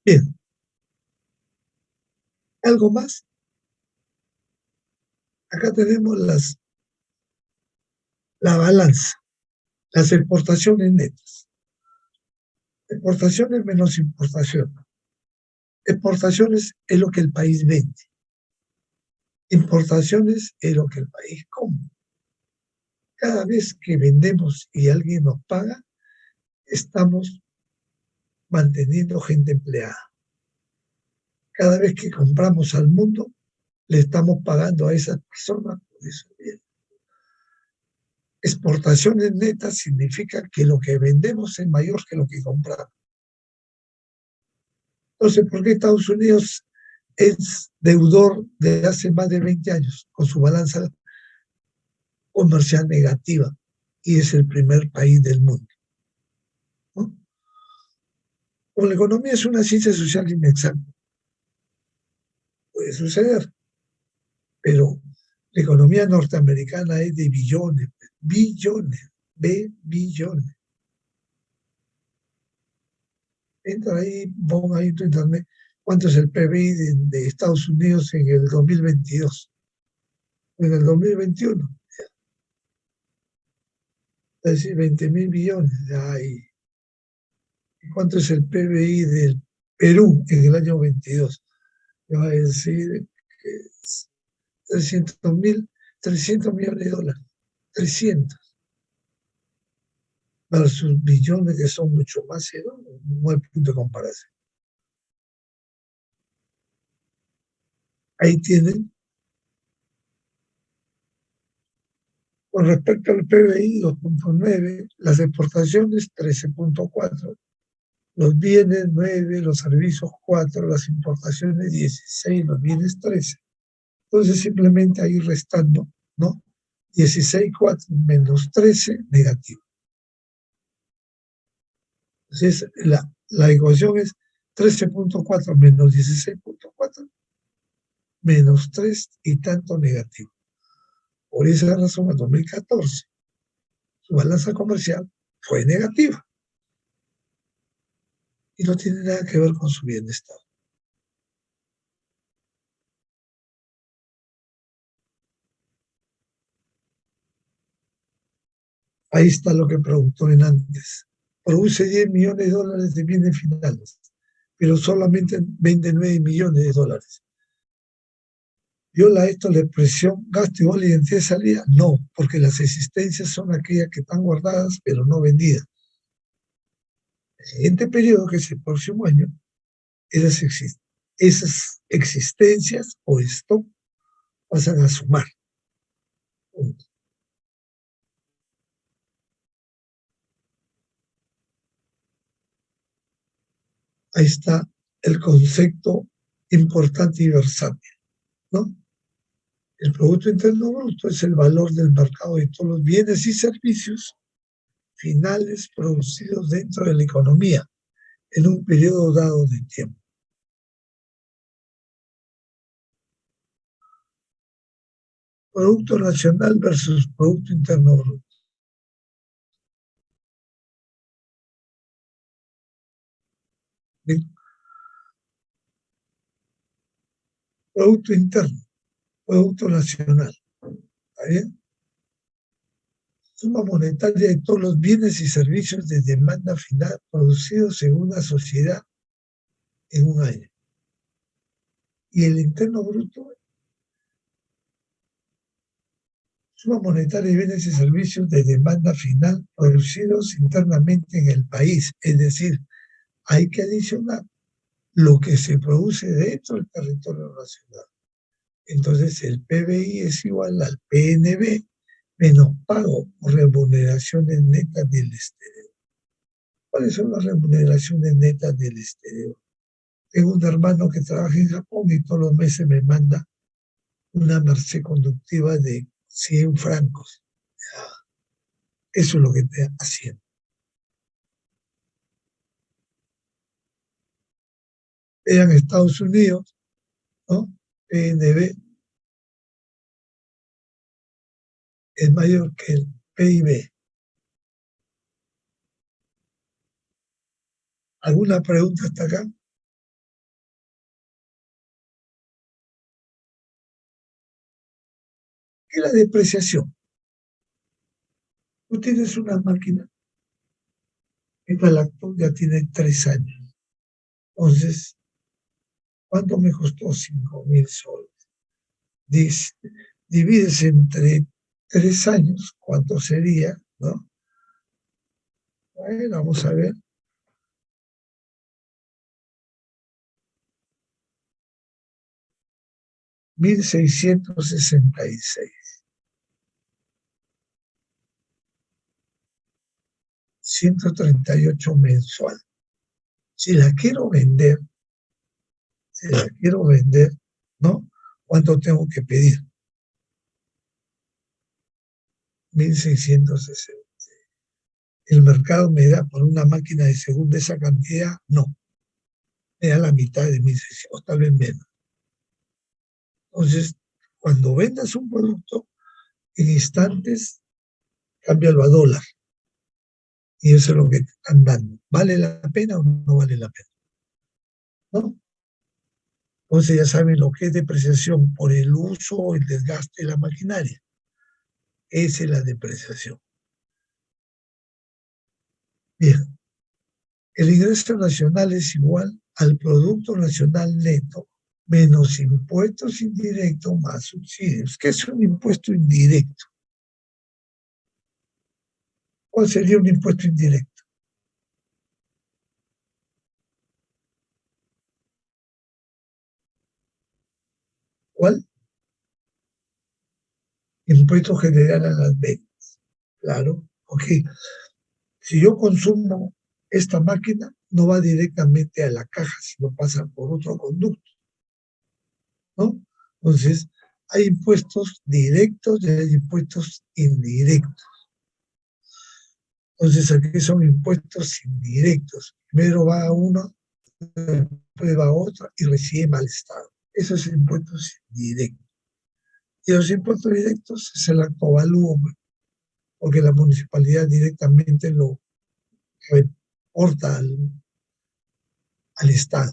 Bien. ¿Algo más? Acá tenemos la balanza, las exportaciones netas. Exportaciones menos importaciones. Exportaciones es lo que el país vende. Importaciones es lo que el país compra. Cada vez que vendemos y alguien nos paga, estamos manteniendo gente empleada. Cada vez que compramos al mundo, le estamos pagando a esas personas por eso. Exportaciones netas significa que lo que vendemos es mayor que lo que compramos. Entonces, ¿por qué Estados Unidos es deudor de hace más de 20 años con su balanza comercial negativa y es el primer país del mundo? ¿No? Como la economía es una ciencia social inexacta, puede suceder, pero la economía norteamericana es de billones, billones. Entra ahí, ponga ahí en tu internet cuánto es el PBI de Estados Unidos en el 2022, en el 2021. Es decir, 20.000 billones. ¿Y cuánto es el PBI del Perú en el año 22? Me va a decir que es 300 millones de dólares. 300. Versus billones que son mucho más, ¿no? No hay punto de comparación. Ahí tienen. Con respecto al PBI, 2.9, las exportaciones 13.4, los bienes 9, los servicios 4, las importaciones 16, los bienes 13. Entonces simplemente ahí restando, ¿no? 16,4 menos 13, negativo. Entonces la ecuación es 13.4 menos 16.4 menos 3 y tanto negativo. Por esa razón, en 2014, su balanza comercial fue negativa. Y no tiene nada que ver con su bienestar. Ahí está lo que preguntó en antes. Produce 10 millones de dólares de bienes finales, pero solamente vende 9 millones de dólares. ¿Viola esto la expresión gasto igual identidad de salida? No, porque las existencias son aquellas que están guardadas pero no vendidas. El siguiente periodo, que es el próximo año, esas existencias o stock pasan a sumar. Ahí está el concepto importante y versátil, ¿no? El Producto Interno Bruto es el valor del mercado de todos los bienes y servicios finales producidos dentro de la economía en un periodo dado de tiempo. Producto Nacional versus Producto Interno Bruto. Bien. Producto Interno, Producto Nacional. ¿Está bien? Suma monetaria de todos los bienes y servicios de demanda final producidos en una sociedad en un año. y el interno bruto, suma monetaria de bienes y servicios de demanda final producidos internamente en el país. Es decir, hay que adicionar lo que se produce dentro del territorio nacional. Entonces, el PBI es igual al PNB menos pago o remuneraciones netas del exterior. ¿Cuáles son las remuneraciones netas del exterior? Tengo un hermano que trabaja en Japón y todos los meses me manda una merced conductiva de 100 francos. Eso es lo que está haciendo. Vean Estados Unidos, ¿no? PNB es mayor que el PIB. ¿Alguna pregunta hasta acá? ¿Qué es la depreciación? Tú tienes una máquina, esta laptop ya tiene 3 años. Entonces, ¿cuánto me costó? 5.000 soles. Divides entre 3 años, ¿cuánto sería? ¿No? Bueno, vamos a ver. 1.666. 138 mensual. Si la quiero vender, ¿no? ¿Cuánto tengo que pedir? 1.660. ¿El mercado me da por una máquina de segunda esa cantidad? No. Me da la mitad de 1.600, tal vez menos. Entonces, cuando vendas un producto, en instantes, cámbialo a dólar. Y eso es lo que te están dando. ¿Vale la pena o no vale la pena? ¿No? Entonces ya saben lo que es depreciación por el uso o el desgaste de la maquinaria. Esa es la depreciación. Bien, el ingreso nacional es igual al Producto Nacional Neto menos impuestos indirectos más subsidios. ¿Qué es un impuesto indirecto? ¿Cuál sería un impuesto indirecto? ¿Cuál? Impuesto general a las ventas. Claro, ok. Si yo consumo esta máquina, no va directamente a la caja, sino pasa por otro conducto, ¿no? Entonces, hay impuestos directos y hay impuestos indirectos. Entonces, aquí son impuestos indirectos. Primero va a uno, después va a otro y recibe al Estado. Esos son impuestos indirectos. Y los impuestos directos es el autoavalúo, porque la municipalidad directamente lo reporta al Estado.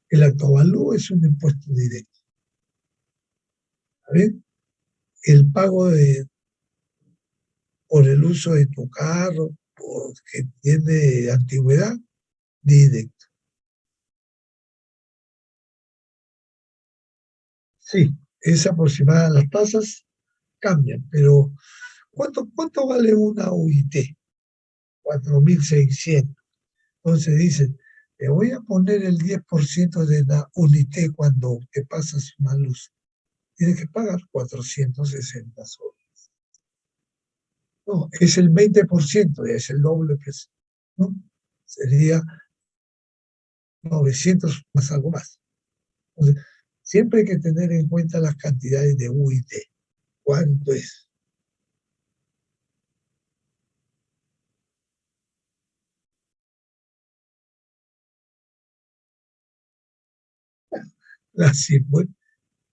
El autoavalúo es un impuesto directo. ¿Está el pago por el uso de tu carro, porque tiene antigüedad, directo. Sí, es aproximada. Las tasas cambian, pero ¿cuánto vale una UIT? 4.600. Entonces dicen, te voy a poner el 10% de la UNIT cuando te pasas una luz. Tienes que pagar 460 soles. No, es el 20%, es el doble, pues, ¿no? Sería 900 más algo más. Entonces, siempre hay que tener en cuenta las cantidades de UIT. ¿Cuánto es? Así pues.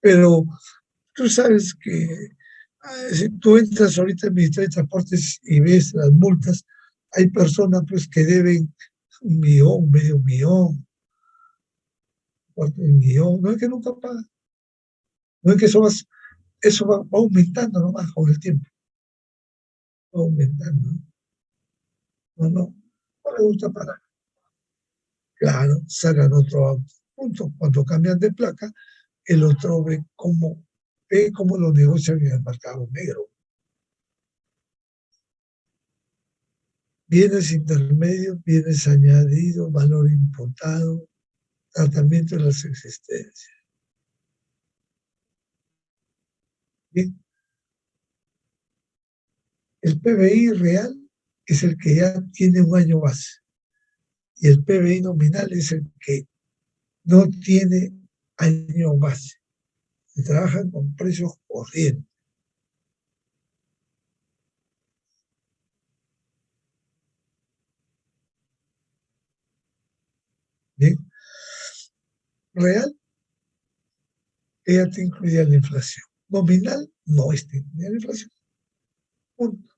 Pero tú sabes que si tú entras ahorita en el Ministerio de Transportes y ves las multas, hay personas pues que deben 1.000.000, medio millón, cuarto de millón, no es que nunca pagan, no es que eso va aumentando nomás con el tiempo, va aumentando, no, no le gusta pagar, claro, sacan otro auto. punto. Cuando cambian de placa, el otro ve cómo lo negocian en el mercado negro. Bienes intermedios, bienes añadidos, valor imputado, tratamiento de las existencias. Bien, el PBI real es el que ya tiene un año base y el PBI nominal es el que no tiene año base. Se trabajan con precios corrientes. Bien, real, ella te incluye la inflación. Nominal, no está incluida la inflación. Punto.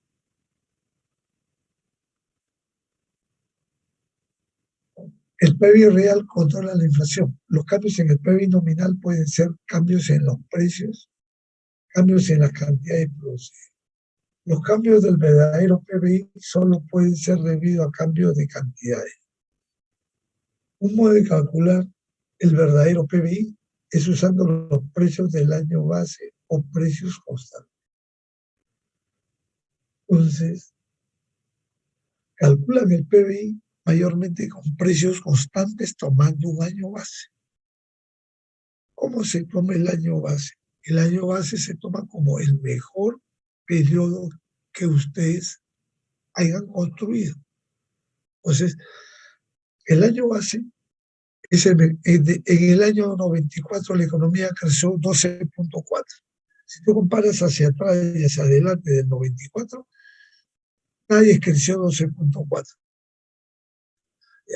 El PBI real controla la inflación. Los cambios en el PBI nominal pueden ser cambios en los precios, cambios en la cantidad de producido. Los cambios del verdadero PBI solo pueden ser debido a cambios de cantidades. Un modo de calcular el verdadero PBI es usando los precios del año base o precios constantes. Entonces, calculan el PBI mayormente con precios constantes tomando un año base. ¿Cómo se toma el año base? El año base se toma como el mejor periodo que ustedes hayan construido. Entonces, el año base en el año 94 la economía creció 12.4. Si tú comparas hacia atrás y hacia adelante del 94, nadie creció 12.4.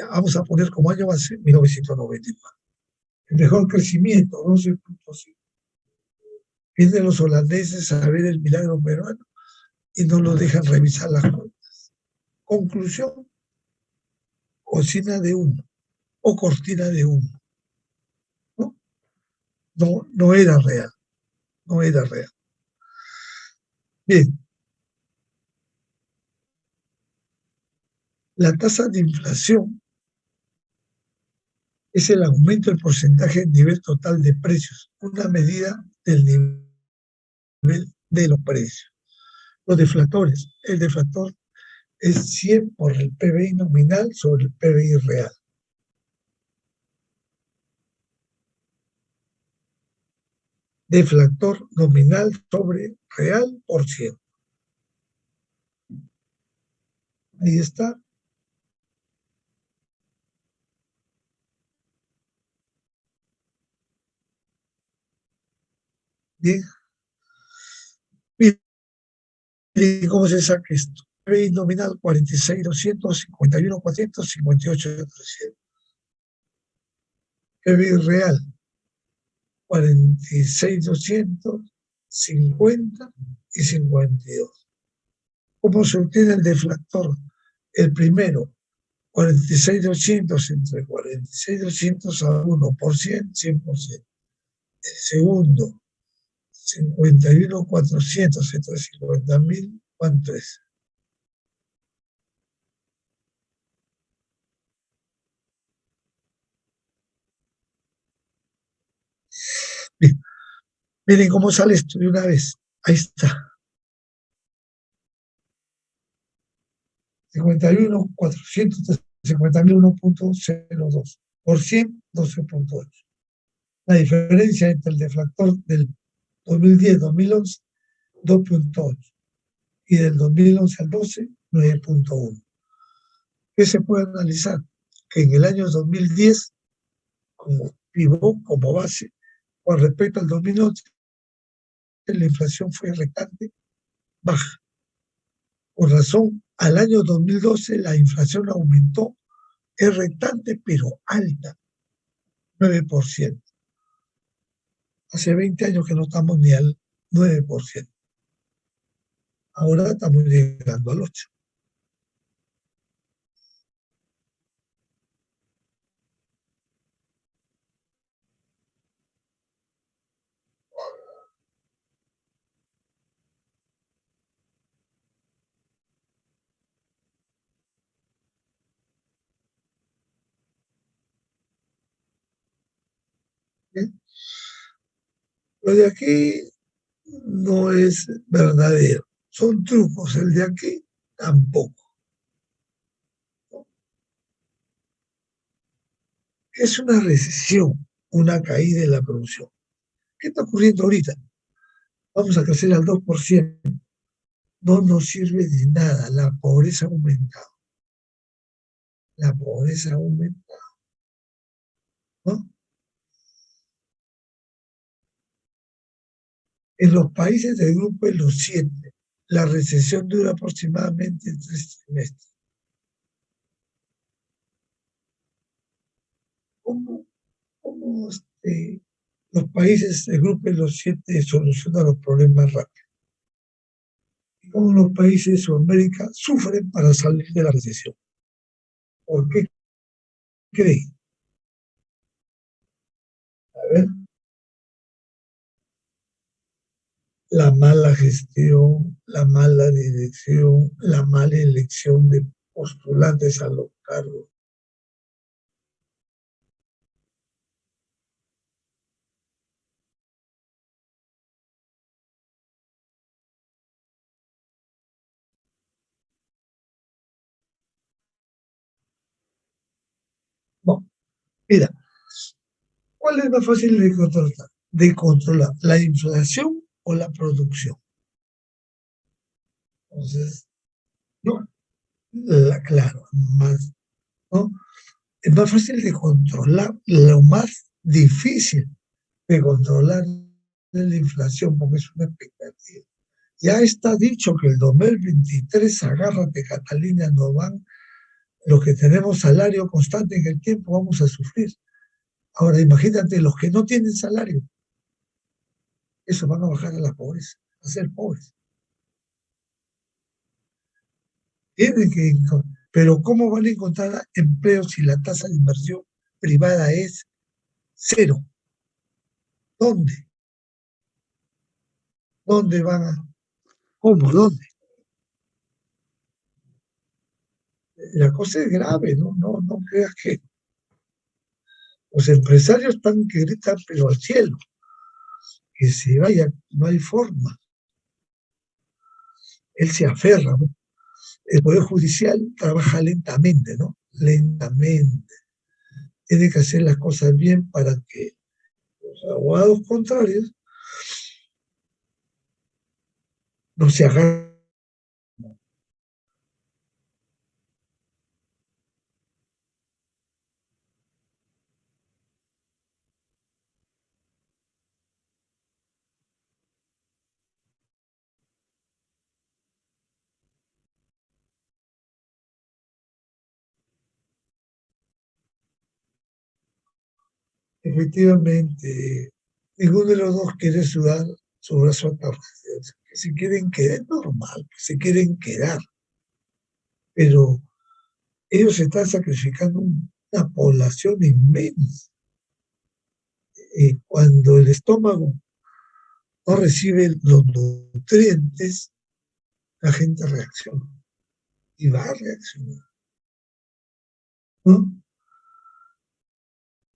Vamos a poner como año base 1994. El mejor crecimiento, 12.5. Vienen los holandeses a ver el milagro peruano y no lo dejan revisar las cuentas. Conclusión, cocina de humo o cortina de humo. ¿No? No era real, no era real. Bien, la tasa de inflación es el aumento del porcentaje del nivel total de precios, una medida del nivel de los precios. Los deflatores, el deflator es 100 por el PBI nominal sobre el PBI real. Deflator nominal sobre real por 100. Ahí está. Bien. Miren cómo se saca esto. PBI nominal 46.200, 51.400, 58.300. PBI real 46.200, 50 y 52. ¿Cómo se obtiene el deflactor? El primero, 46.200 entre 46.200 a 1%, 100%. El segundo, 51.400 entre 50.000, ¿cuánto es? Bien, miren cómo sale esto de una vez. Ahí está. 51.400, 50.000, 1.02. Por 100, 12.8. La diferencia entre el deflactor del 2010-2011, 2.8. Y del 2011 al 12, 9.1. ¿Qué se puede analizar? Que en el año 2010, como pivot, como base, con respecto al 2011, la inflación fue retante baja. Por razón, al año 2012 la inflación aumentó, es retante pero alta, 9%. Hace 20 años que no estamos ni al 9%. Ahora estamos llegando al 8%. ¿sí? Lo de aquí no es verdadero, son trucos, el de aquí tampoco. Es una recesión, una caída en la producción. ¿Qué está ocurriendo ahorita? Vamos a crecer al 2%. No nos sirve de nada, la pobreza ha aumentado. La pobreza ha aumentado, ¿no? En los países del grupo de los 7, la recesión dura aproximadamente 3 trimestres. ¿Cómo los países del grupo de los 7 solucionan los problemas rápido? ¿Y cómo los países de Sudamérica sufren para salir de la recesión? ¿Por qué creen? A ver, la mala gestión, la mala dirección, la mala elección de postulantes a los cargos. No, mira, ¿cuál es más fácil de controlar? ¿La inflación o la producción? Entonces, no, claro, ¿no? Es más fácil de controlar, lo más difícil de controlar es la inflación, porque es una expectativa. Ya está dicho que el 2023, agárrate Catalina, no van, los que tenemos salario constante en el tiempo vamos a sufrir. Ahora imagínate los que no tienen salario, eso van a bajar a la pobreza, a ser pobres. Tienen que, pero ¿cómo van a encontrar empleo si la tasa de inversión privada es cero? ¿Dónde? ¿Dónde van a? ¿Cómo? ¿Dónde? La cosa es grave, no creas que los empresarios están que gritan pero al cielo, que se vaya, no hay forma. Él se aferra, ¿no? El Poder Judicial trabaja lentamente, ¿no? Lentamente. Tiene que hacer las cosas bien para que los abogados contrarios no se agarren. Efectivamente, ninguno de los dos quiere sudar su brazo a torcer. Que se quieren quedar, normal, que se quieren quedar, pero ellos están sacrificando una población inmensa. Cuando el estómago no recibe los nutrientes, la gente reacciona y va a reaccionar, ¿no?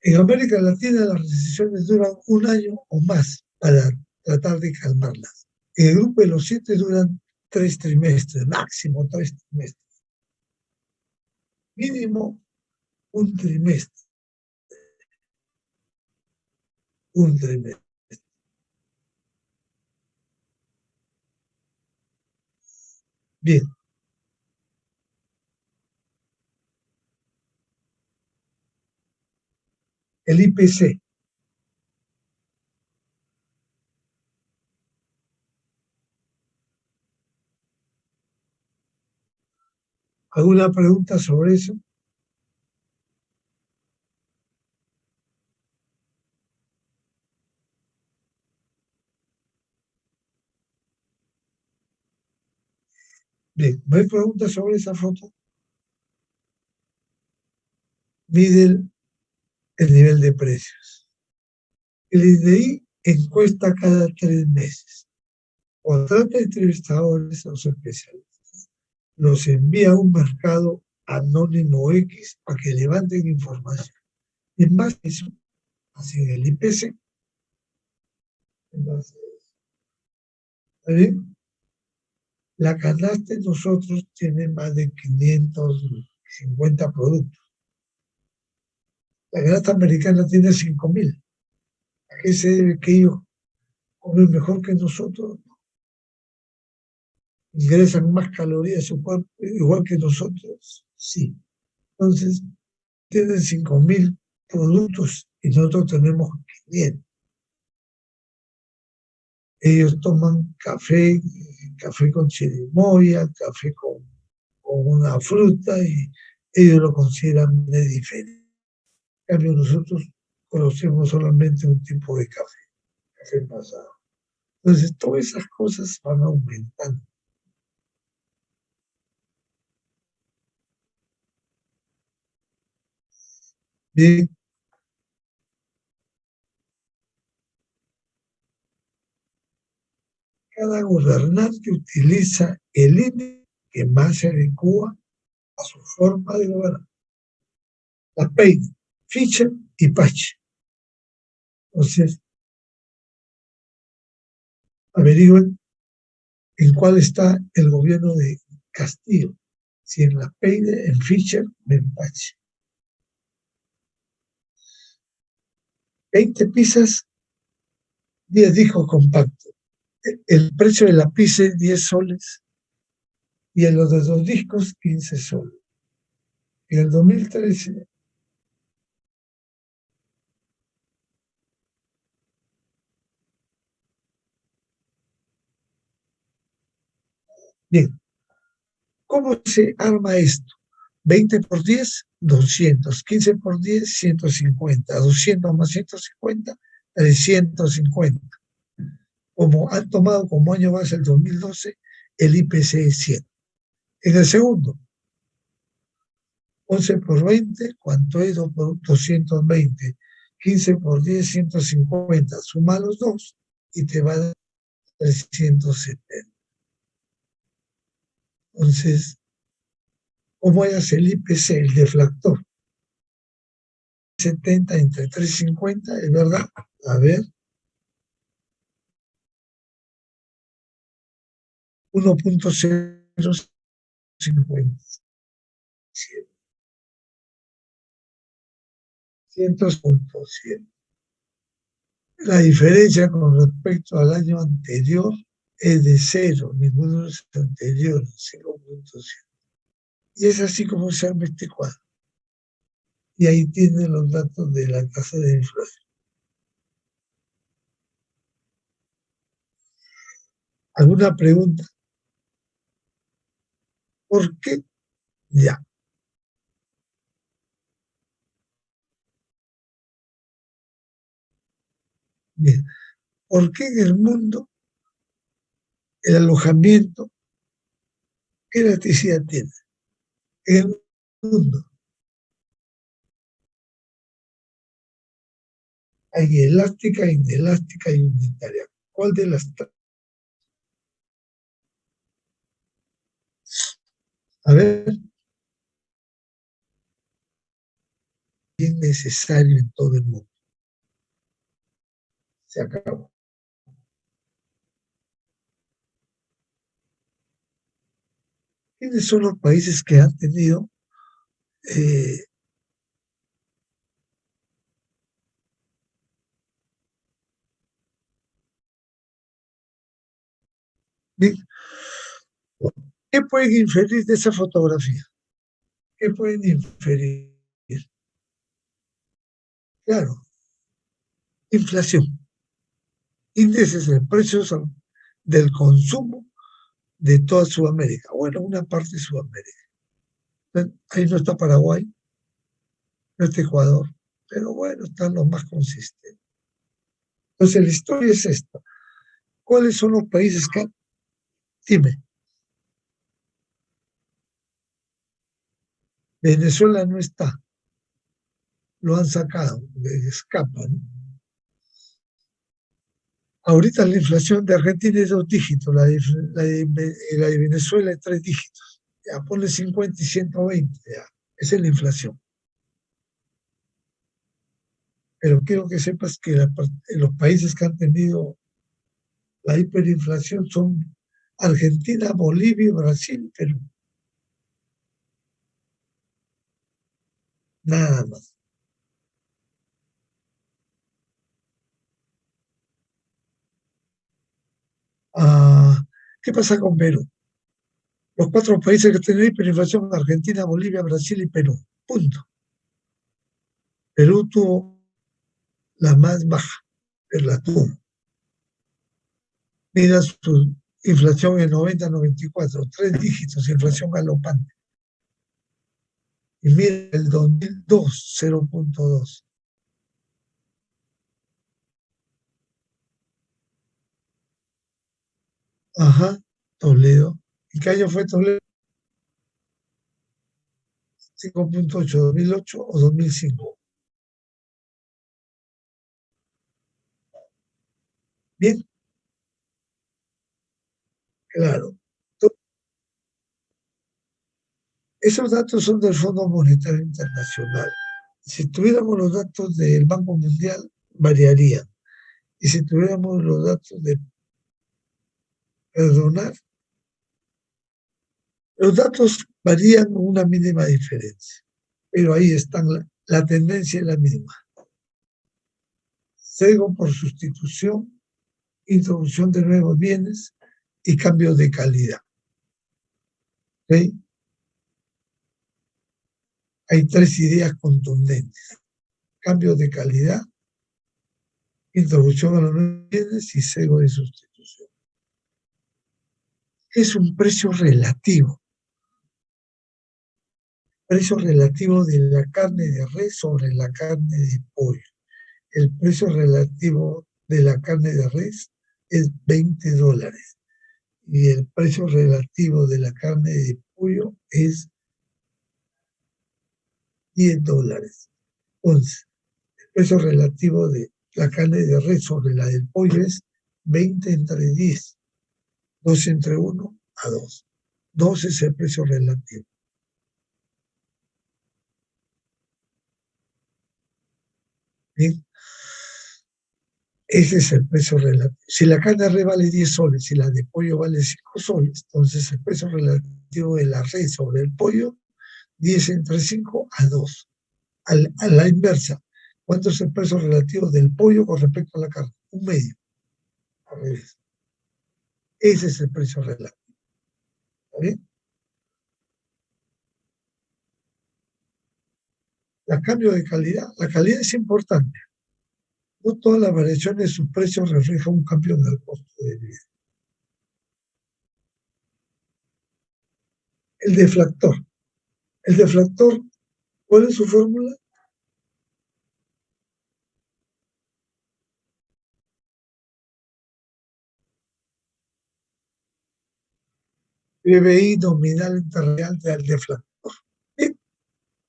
En América Latina las recesiones duran un año o más para tratar de calmarlas. En el grupo de los 7 duran 3 trimestres, máximo 3 trimestres. Mínimo un trimestre, un trimestre. Bien, el IPC. ¿Alguna pregunta sobre eso? Bien, ¿no hay preguntas sobre esa foto? Mide el nivel de precios. El INDEI encuesta cada 3 meses. Contrata entrevistadores a los especialistas. Los envía a un mercado anónimo X para que levanten información. En base a eso, así en el IPC. Entonces, ¿está bien? La canasta de nosotros tiene más de 550 productos. La canasta americana tiene 5.000. ¿A qué se debe que ellos comen mejor que nosotros? ¿Ingresan más calorías a su cuerpo igual que nosotros? Sí. Entonces, tienen 5.000 productos y nosotros tenemos 500. Ellos toman café, café con chirimoya, café con una fruta y ellos lo consideran de diferente. En cambio, nosotros conocemos solamente un tipo de café, café pasado. Entonces, todas esas cosas van aumentando. Bien, cada gobernante utiliza el índice que más se adecua a su forma de gobernar. La Payne, Fisher y Pache. Entonces, averigüen en cuál está el gobierno de Castillo. Si en la Payne, en Fisher o en Pache. 20 pizzas, 10 discos compactos. El precio de la pizza es 10 soles y en los de 2 discos 15 soles. En el 2013, bien, ¿cómo se arma esto? 20 por 10, 200, 15 por 10, 150, 200 más 150, 350. Como han tomado como año base el 2012, el IPC es 100. En el segundo, 11 por 20, ¿cuánto es? 2 por 220. 15 por 10, 150. Suma los dos y te va a dar 370. Entonces, ¿cómo hallas el IPC, el deflactor? 70 entre 350, ¿es verdad? A ver. 1.050. 100.100. La diferencia con respecto al año anterior es de cero, ninguno de los anteriores, 0.7. Y es así como se arma este cuadro. Y ahí tienen los datos de la tasa de inflación. ¿Alguna pregunta? ¿Por qué? Ya. Bien. ¿Por qué en el mundo el alojamiento, qué elasticidad tiene? En el mundo hay elástica, inelástica y unitaria. ¿Cuál de las tres? A ver, es necesario en todo el mundo. Se acabó. ¿Quiénes son los países que han tenido ¿qué pueden inferir de esa fotografía? ¿Qué pueden inferir? Claro, inflación, índices de precios del consumo de toda Sudamérica. Bueno, una parte de Sudamérica. Ahí no está Paraguay, no está Ecuador, pero bueno, están los más consistentes. Entonces, la historia es esta. ¿Cuáles son los países que... Dime, Venezuela no está, lo han sacado, escapan. Ahorita la inflación de Argentina es 2 dígitos, la de Venezuela es 3 dígitos. Ya ponle 50 y 120, ya. Esa es la inflación. pero quiero que sepas que los países que han tenido la hiperinflación son Argentina, Bolivia, Brasil, Perú. Nada más. Ah, ¿qué pasa con Perú? Los cuatro países que tienen hiperinflación: Argentina, Bolivia, Brasil y Perú. Punto. Perú tuvo la más baja, pero la tuvo. Mira su inflación en 90-94, 3 dígitos, inflación galopante. Y mira el 2002, 0.2. Ajá, Toledo. ¿Y qué año fue Toledo? 5.8, 2008 o 2005. Bien, claro. Esos datos son del Fondo Monetario Internacional. Si tuviéramos los datos del Banco Mundial, variarían. Y si tuviéramos los datos de perdonar, los datos varían con una mínima diferencia. Pero ahí están, la tendencia es la misma. Sesgo por sustitución, introducción de nuevos bienes y cambios de calidad. ¿Okay? Hay 3 ideas contundentes: cambios de calidad, introducción a los nuevos bienes y sesgo de sustitución. Es un precio relativo de la carne de res sobre la carne de pollo. El precio relativo de la carne de res es $20 y el precio relativo de la carne de pollo es $10. Entonces, el precio relativo de la carne de res sobre la del pollo es 20 entre 10, 2 entre 1 a 2. 2 es el precio relativo. Bien, ese es el precio relativo. Si la carne de res vale 10 soles, si la de pollo vale 5 soles, entonces el precio relativo de la res sobre el pollo, 10 entre 5 a 2. A la inversa, ¿cuánto es el precio relativo del pollo con respecto a la carne? 1/2. Al revés. Ese es el precio relativo. ¿Está bien? El cambio de calidad. La calidad es importante. No todas las variaciones de sus precios reflejan un cambio en el costo de vida. El deflactor. El deflactor, ¿cuál es su fórmula? PBI nominal interreal del deflactor. Bien,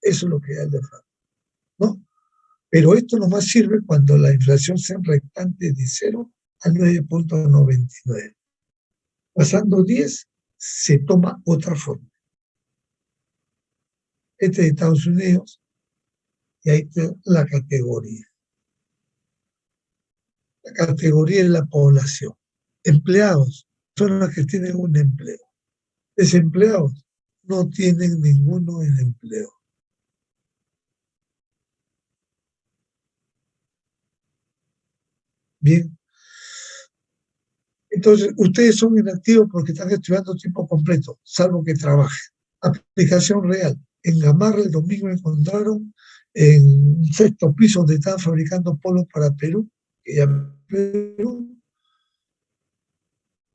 eso es lo que da el deflactor, ¿no? Pero esto nomás sirve cuando la inflación sea restante de 0 a 9.99. Pasando 10, se toma otra forma. Este es de Estados Unidos y ahí está la categoría. La categoría es la población. Empleados son los que tienen un empleo. Desempleados no tienen ninguno en empleo. Bien, entonces ustedes son inactivos porque están estudiando tiempo completo, salvo que trabajen. Aplicación real. En Gamarra el domingo encontraron en un sexto piso donde estaban fabricando polos para Perú, que ya Perú,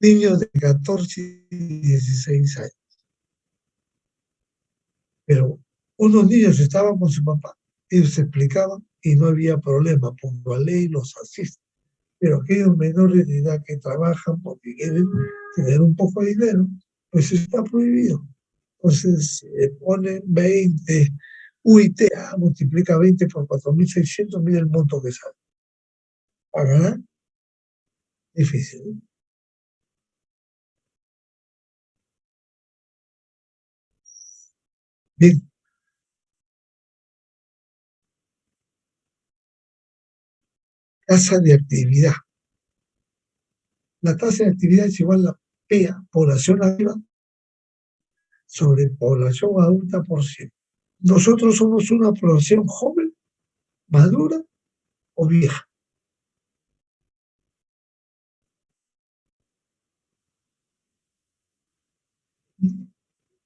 niños de 14 y 16 años. Pero unos niños estaban con su papá, ellos se explicaban y no había problema, por la ley los asiste. Pero aquellos menores de edad que trabajan porque quieren tener un poco de dinero, pues está prohibido. Entonces ponen 20, UIT, multiplica 20 por 4.600, mira el monto que sale. ¿Pagará? Difícil, ¿no? Bien, tasa de actividad. La tasa de actividad es igual a PA, población activa, sobre población adulta por 100. Nosotros somos una población joven, madura o vieja.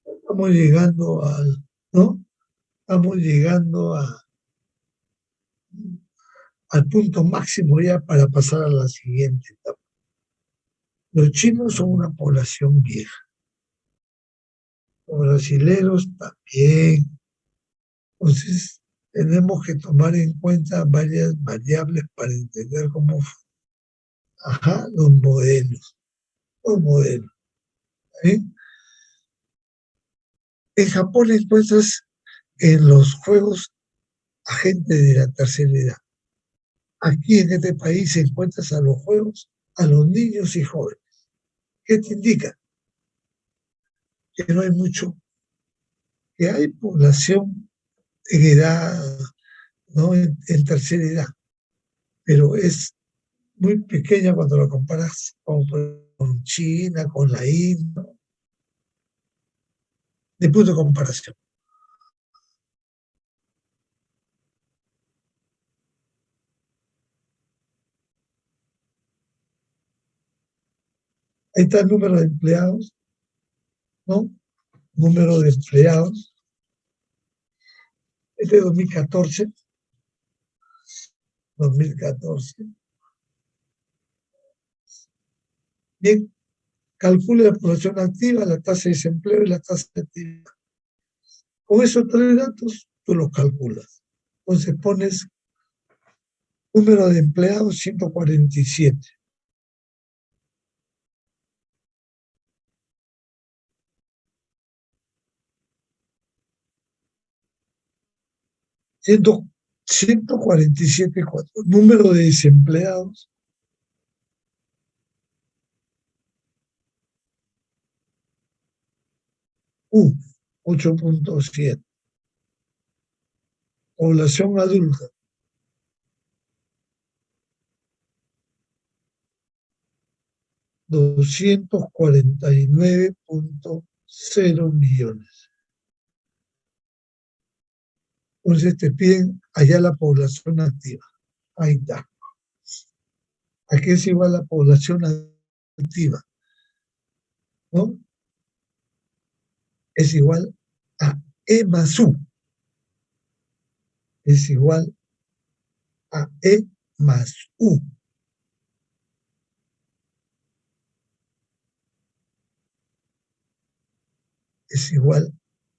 Estamos llegando ¿no? Estamos llegando al punto máximo ya para pasar a la siguiente etapa. Los chinos son una población vieja. Los brasileros también. Entonces, tenemos que tomar en cuenta varias variables para entender cómo, los modelos. Los modelos. ¿Sí? En Japón encuentras en los juegos a gente de la tercera edad. Aquí en este país encuentras a los juegos a los niños y jóvenes. ¿Qué te indica? Que no hay mucho, que hay población en edad, ¿no? En tercera edad, pero es muy pequeña cuando la comparas con China, con la India, de punto de comparación. Ahí está el número de empleados, ¿no? Número de empleados. Este es 2014. 2014. Bien, calcula la población activa, la tasa de desempleo y la tasa de actividad. Con esos tres datos, tú los calculas. Entonces pones número de empleados 147. Ciento 147,4. Número de desempleados 8,7. Población adulta 249,0 millones. Entonces te piden allá la población activa. Ahí está. ¿A qué es igual la población activa? ¿No? Es igual a E más U. Es igual a E más U. Es igual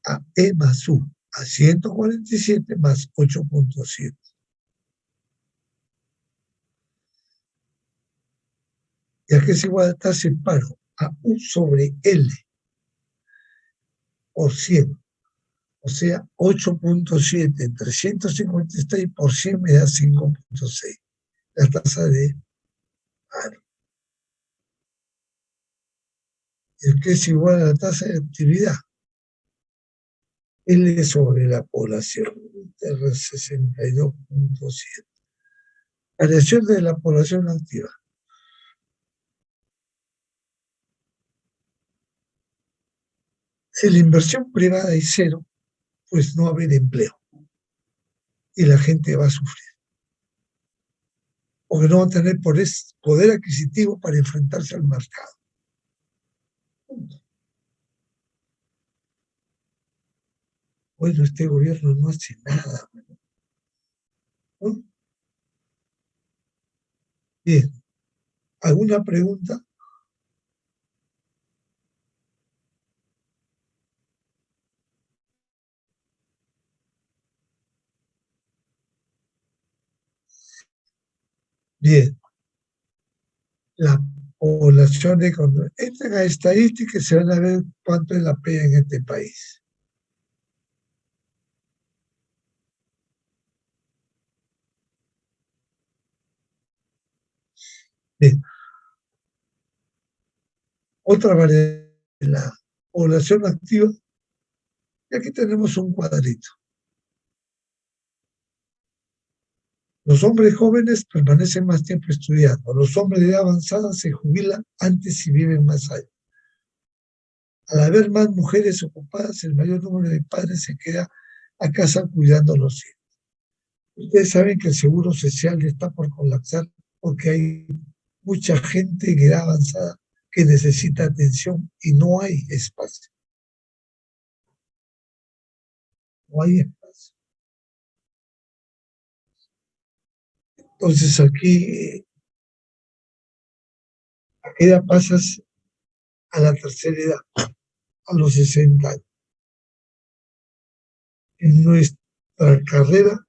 a E más U, a 147 más 8,7. ¿Y a qué es igual a tasa de paro? A U sobre L por 100. O sea, 8,7 entre 156 por 100 me da 5,6. La tasa de paro. ¿Y qué es igual a la tasa de actividad? L sobre la población, R 62,7. Variación de la población activa. Si la inversión privada es cero, pues no va a haber empleo. Y la gente va a sufrir. Porque no va a tener poder adquisitivo para enfrentarse al mercado. Bueno, este gobierno no hace nada. ¿No? Bien. ¿Alguna pregunta? Bien. La población económica. Entran a estadísticas y se van a ver cuánto es la pega en este país. Bien. Otra variable, la población activa. Y aquí tenemos un cuadrito. Los hombres jóvenes permanecen más tiempo estudiando. Los hombres de edad avanzada se jubilan antes y viven más años. Al haber más mujeres ocupadas, el mayor número de padres se queda a casa cuidando a los hijos. Ustedes saben que el seguro social está por colapsar porque hay mucha gente en edad avanzada que necesita atención y no hay espacio. No hay espacio. Entonces aquí, ¿a qué edad pasas? A la tercera edad, a los 60 años. En nuestra carrera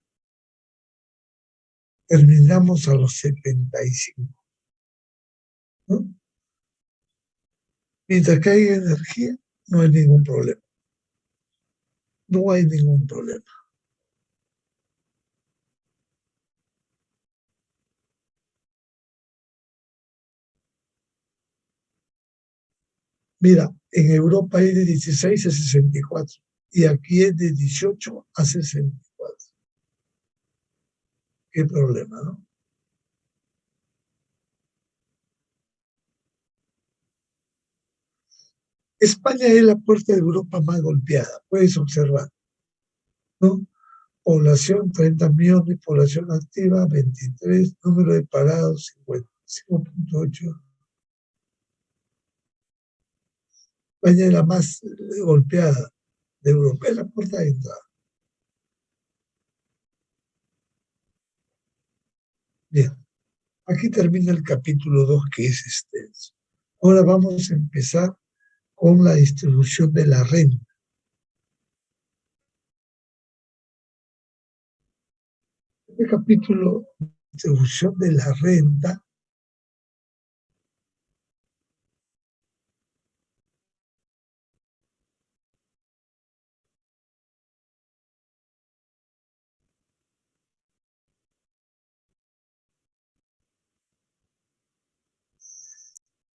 terminamos a los 75, ¿no? Mientras que hay energía, no hay ningún problema. No hay ningún problema. Mira, en Europa hay de 16 a 64 y aquí es de 18 a 64. Qué problema, ¿no? España es la puerta de Europa más golpeada, puedes observar, ¿no? Población 30 millones, población activa 23, número de parados 55.8. España es la más golpeada de Europa, es la puerta de entrada. Bien, aquí termina el capítulo 2 que es extenso. Ahora vamos a empezar con la distribución de la renta. Este capítulo, distribución de la renta,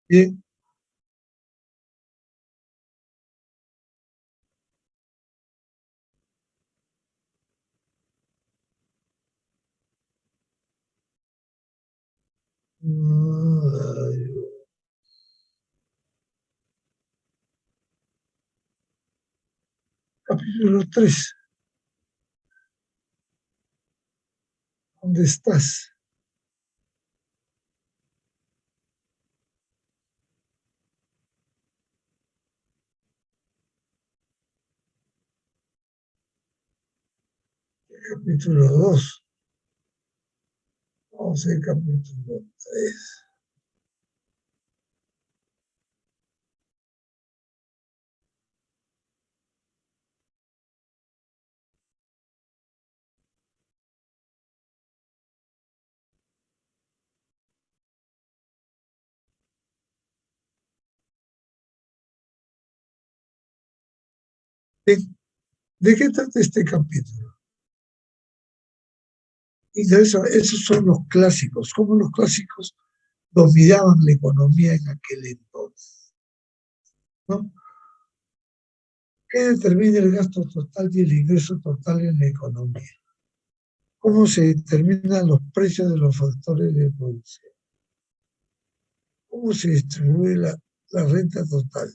bien, capítulo 3, ¿dónde estás? Capítulo 2, vamos al capítulo 3. ¿De qué trata este capítulo? Y de eso, esos son los clásicos, cómo los clásicos dominaban la economía en aquel entonces, ¿no? ¿Qué determina el gasto total y el ingreso total en la economía? ¿Cómo se determinan los precios de los factores de producción? ¿Cómo se distribuye la renta total?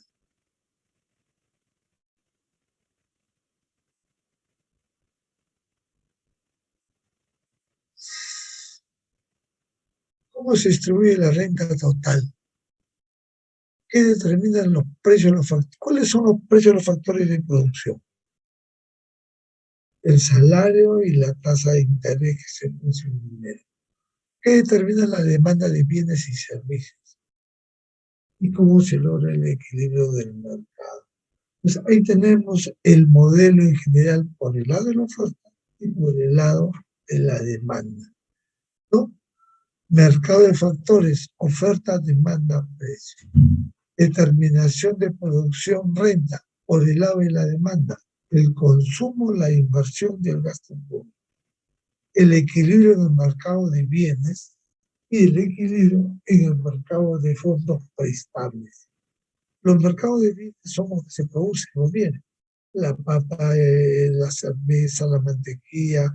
¿Cómo se distribuye la renta total? ¿Qué determinan los precios de los factores? ¿Cuáles son los precios de los factores de producción? El salario y la tasa de interés que se puso en dinero. ¿Qué determina la demanda de bienes y servicios? ¿Y cómo se logra el equilibrio del mercado? Pues ahí tenemos el modelo en general por el lado de la oferta y por el lado de la demanda, ¿no? Mercado de factores, oferta, demanda, precio. Determinación de producción, renta, por el lado de la demanda, el consumo, la inversión y el gasto público. El equilibrio en el mercado de bienes y el equilibrio en el mercado de fondos prestables. Los mercados de bienes son los que se producen los bienes. La papa, la cerveza, la mantequilla,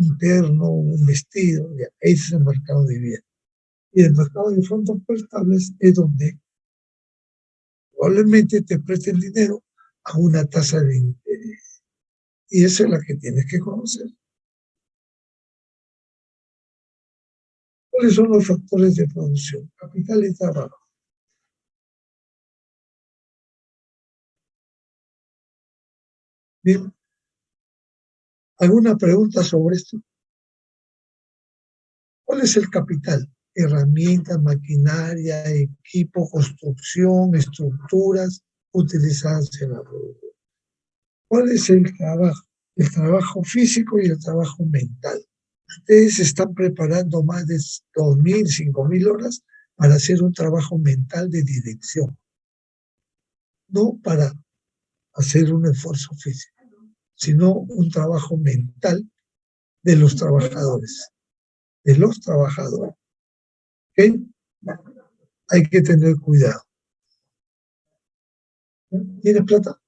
un terno, un vestido, ya, ese es el mercado de bienes. Y el mercado de fondos prestables es donde probablemente te presten dinero a una tasa de interés. Y esa es la que tienes que conocer. ¿Cuáles son los factores de producción? Capital y trabajo. Bien, ¿alguna pregunta sobre esto? ¿Cuál es el capital? Herramientas, maquinaria, equipo, construcción, estructuras utilizadas en la producción. ¿Cuál es el trabajo? El trabajo físico y el trabajo mental. Ustedes están preparando más de 2.000, 5.000 horas para hacer un trabajo mental de dirección, no para hacer un esfuerzo físico, sino un trabajo mental de los trabajadores, de los trabajadores. ¿Ok? Hay que tener cuidado. ¿Tienes plata?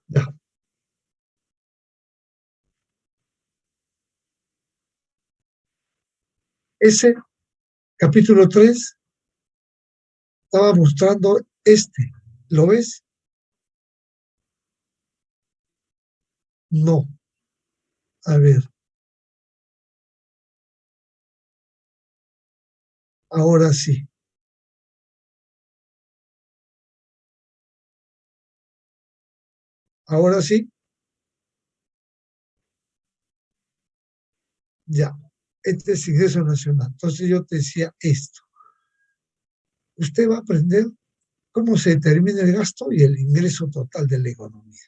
Ya. Ese capítulo 3 estaba mostrando este. ¿Lo ves? No. A ver. Ahora sí. Ahora sí. Ya. Este es ingreso nacional. Entonces yo te decía esto. Usted va a aprender cómo se determina el gasto y el ingreso total de la economía.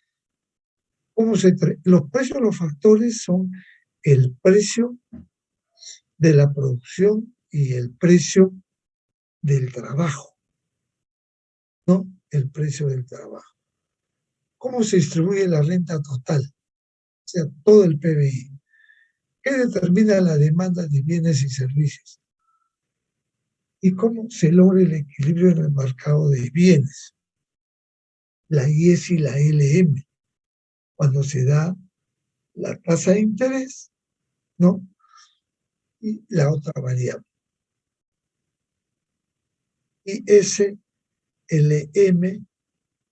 Los precios, los factores son el precio de la producción y el precio del trabajo, ¿no? El precio del trabajo. ¿Cómo se distribuye la renta total? O sea, todo el PBI. ¿Qué determina la demanda de bienes y servicios? ¿Y cómo se logra el equilibrio en el mercado de bienes? La IES y la LM, cuando se da la tasa de interés, ¿no? Y la otra variable. Y SLM,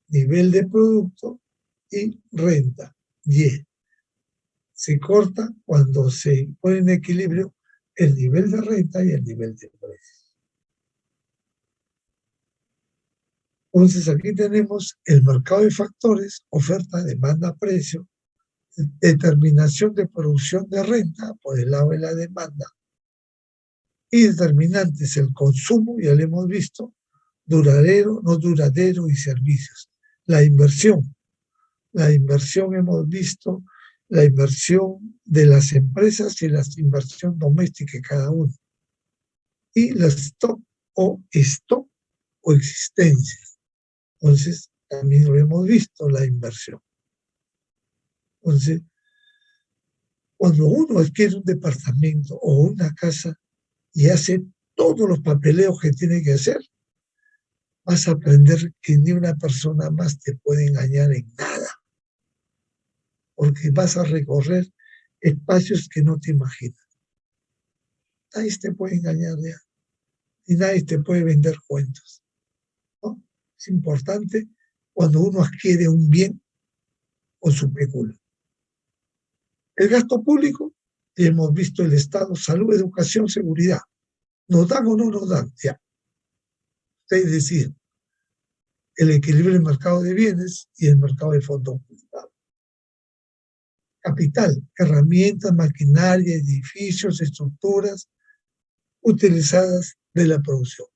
nivel de producto, y renta, Y. Se corta cuando se pone en equilibrio el nivel de renta y el nivel de precios. Entonces aquí tenemos el mercado de factores, oferta, demanda, precio, determinación de producción de renta por el lado de la demanda, y determinantes el consumo, ya lo hemos visto, duradero, no duradero y servicios. La inversión hemos visto, la inversión de las empresas y la inversión doméstica cada uno. Y la stock o existencia. Entonces, también lo hemos visto, la inversión. Entonces, cuando uno adquiere un departamento o una casa y hace todos los papeleos que tiene que hacer, vas a aprender que ni una persona más te puede engañar en nada, porque vas a recorrer espacios que no te imaginas. Nadie te puede engañar ya, y nadie te puede vender cuentos, ¿no? Es importante cuando uno adquiere un bien con su pecula. El gasto público, y hemos visto el Estado, salud, educación, seguridad. ¿Nos dan o no nos dan? Ya. Es decir, el equilibrio del mercado de bienes y el mercado de fondos privados. Capital, herramientas, maquinaria, edificios, estructuras utilizadas de la producción.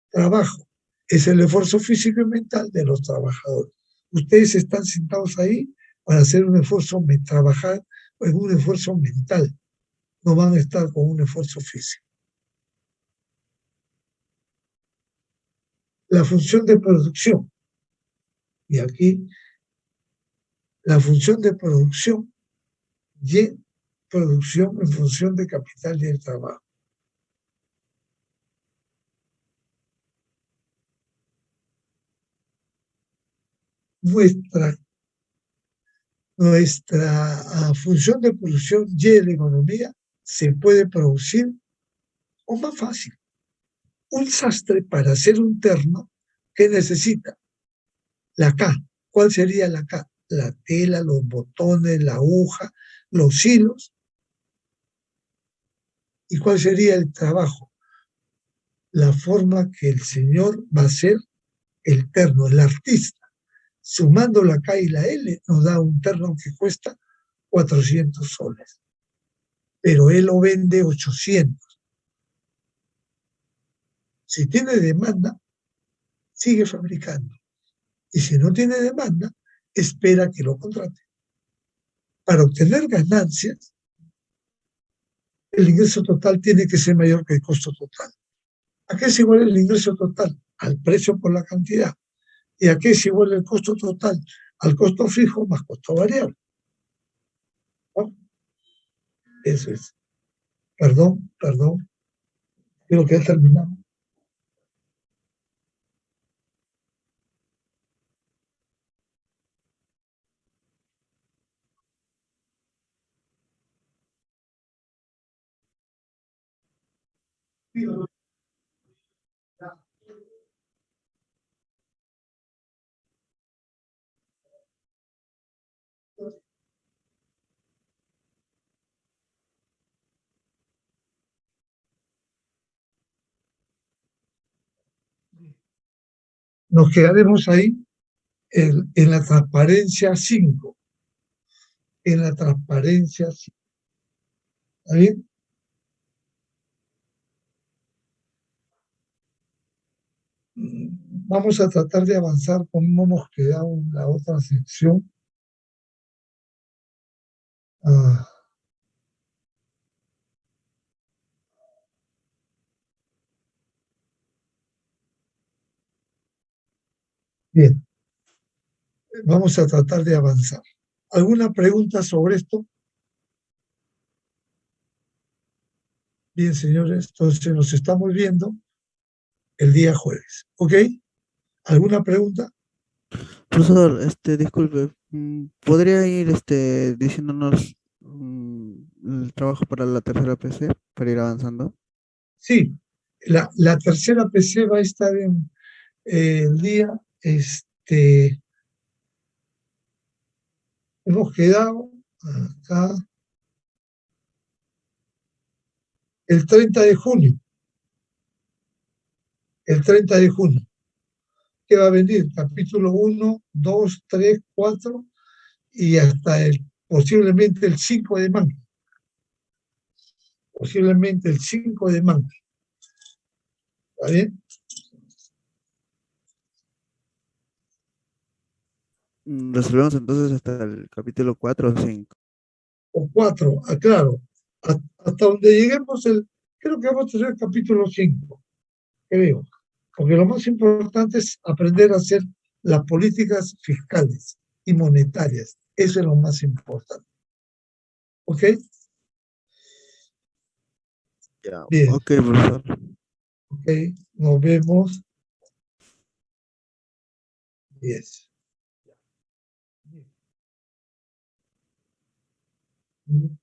Trabajo, es el esfuerzo físico y mental de los trabajadores. Ustedes están sentados ahí para hacer un esfuerzo, trabajar en un esfuerzo mental. No van a estar con un esfuerzo físico. La función de producción. Y aquí, la función de producción y producción en función de capital y el trabajo. nuestra función de producción y de la economía se puede producir, o más fácil, un sastre para hacer un terno que necesita la K. ¿Cuál sería la K? La tela, los botones, la aguja, los hilos. ¿Y cuál sería el trabajo? La forma que el señor va a hacer el terno, el artista. Sumando la K y la L nos da un terno que cuesta 400 soles. Pero él lo vende 800. Si tiene demanda, sigue fabricando. Y si no tiene demanda, espera que lo contrate. Para obtener ganancias, el ingreso total tiene que ser mayor que el costo total. ¿A qué es igual el ingreso total? Al precio por la cantidad. ¿Y a qué es igual el costo total? Al costo fijo más costo variable. ¿No? Eso es. Perdón. Creo que ya terminamos. Nos quedaremos ahí en la transparencia 5. En la transparencia 5. ¿Está bien? Vamos a tratar de avanzar como hemos quedado en la otra sección. Bien, vamos a tratar de avanzar. ¿Alguna pregunta sobre esto? Bien, señores, entonces nos estamos viendo el día jueves. ¿Ok? ¿Alguna pregunta? Profesor, disculpe, ¿podría ir diciéndonos el trabajo para la tercera PC para ir avanzando? Sí, la tercera PC va a estar en el día, hemos quedado acá el 30 de junio. El 30 de junio. ¿Qué va a venir? Capítulo 1, 2, 3, 4 y hasta posiblemente el 5 de mayo. Posiblemente el 5 de mayo. ¿Está bien? Resolvemos entonces hasta el capítulo 4 o 5. O 4, claro. Hasta donde lleguemos, creo que vamos a tener el capítulo 5, creo. Porque lo más importante es aprender a hacer las políticas fiscales y monetarias. Eso es lo más importante. ¿Ok? Ya. Bien. Ok, profesor. Ok, nos vemos. Yes. Bien.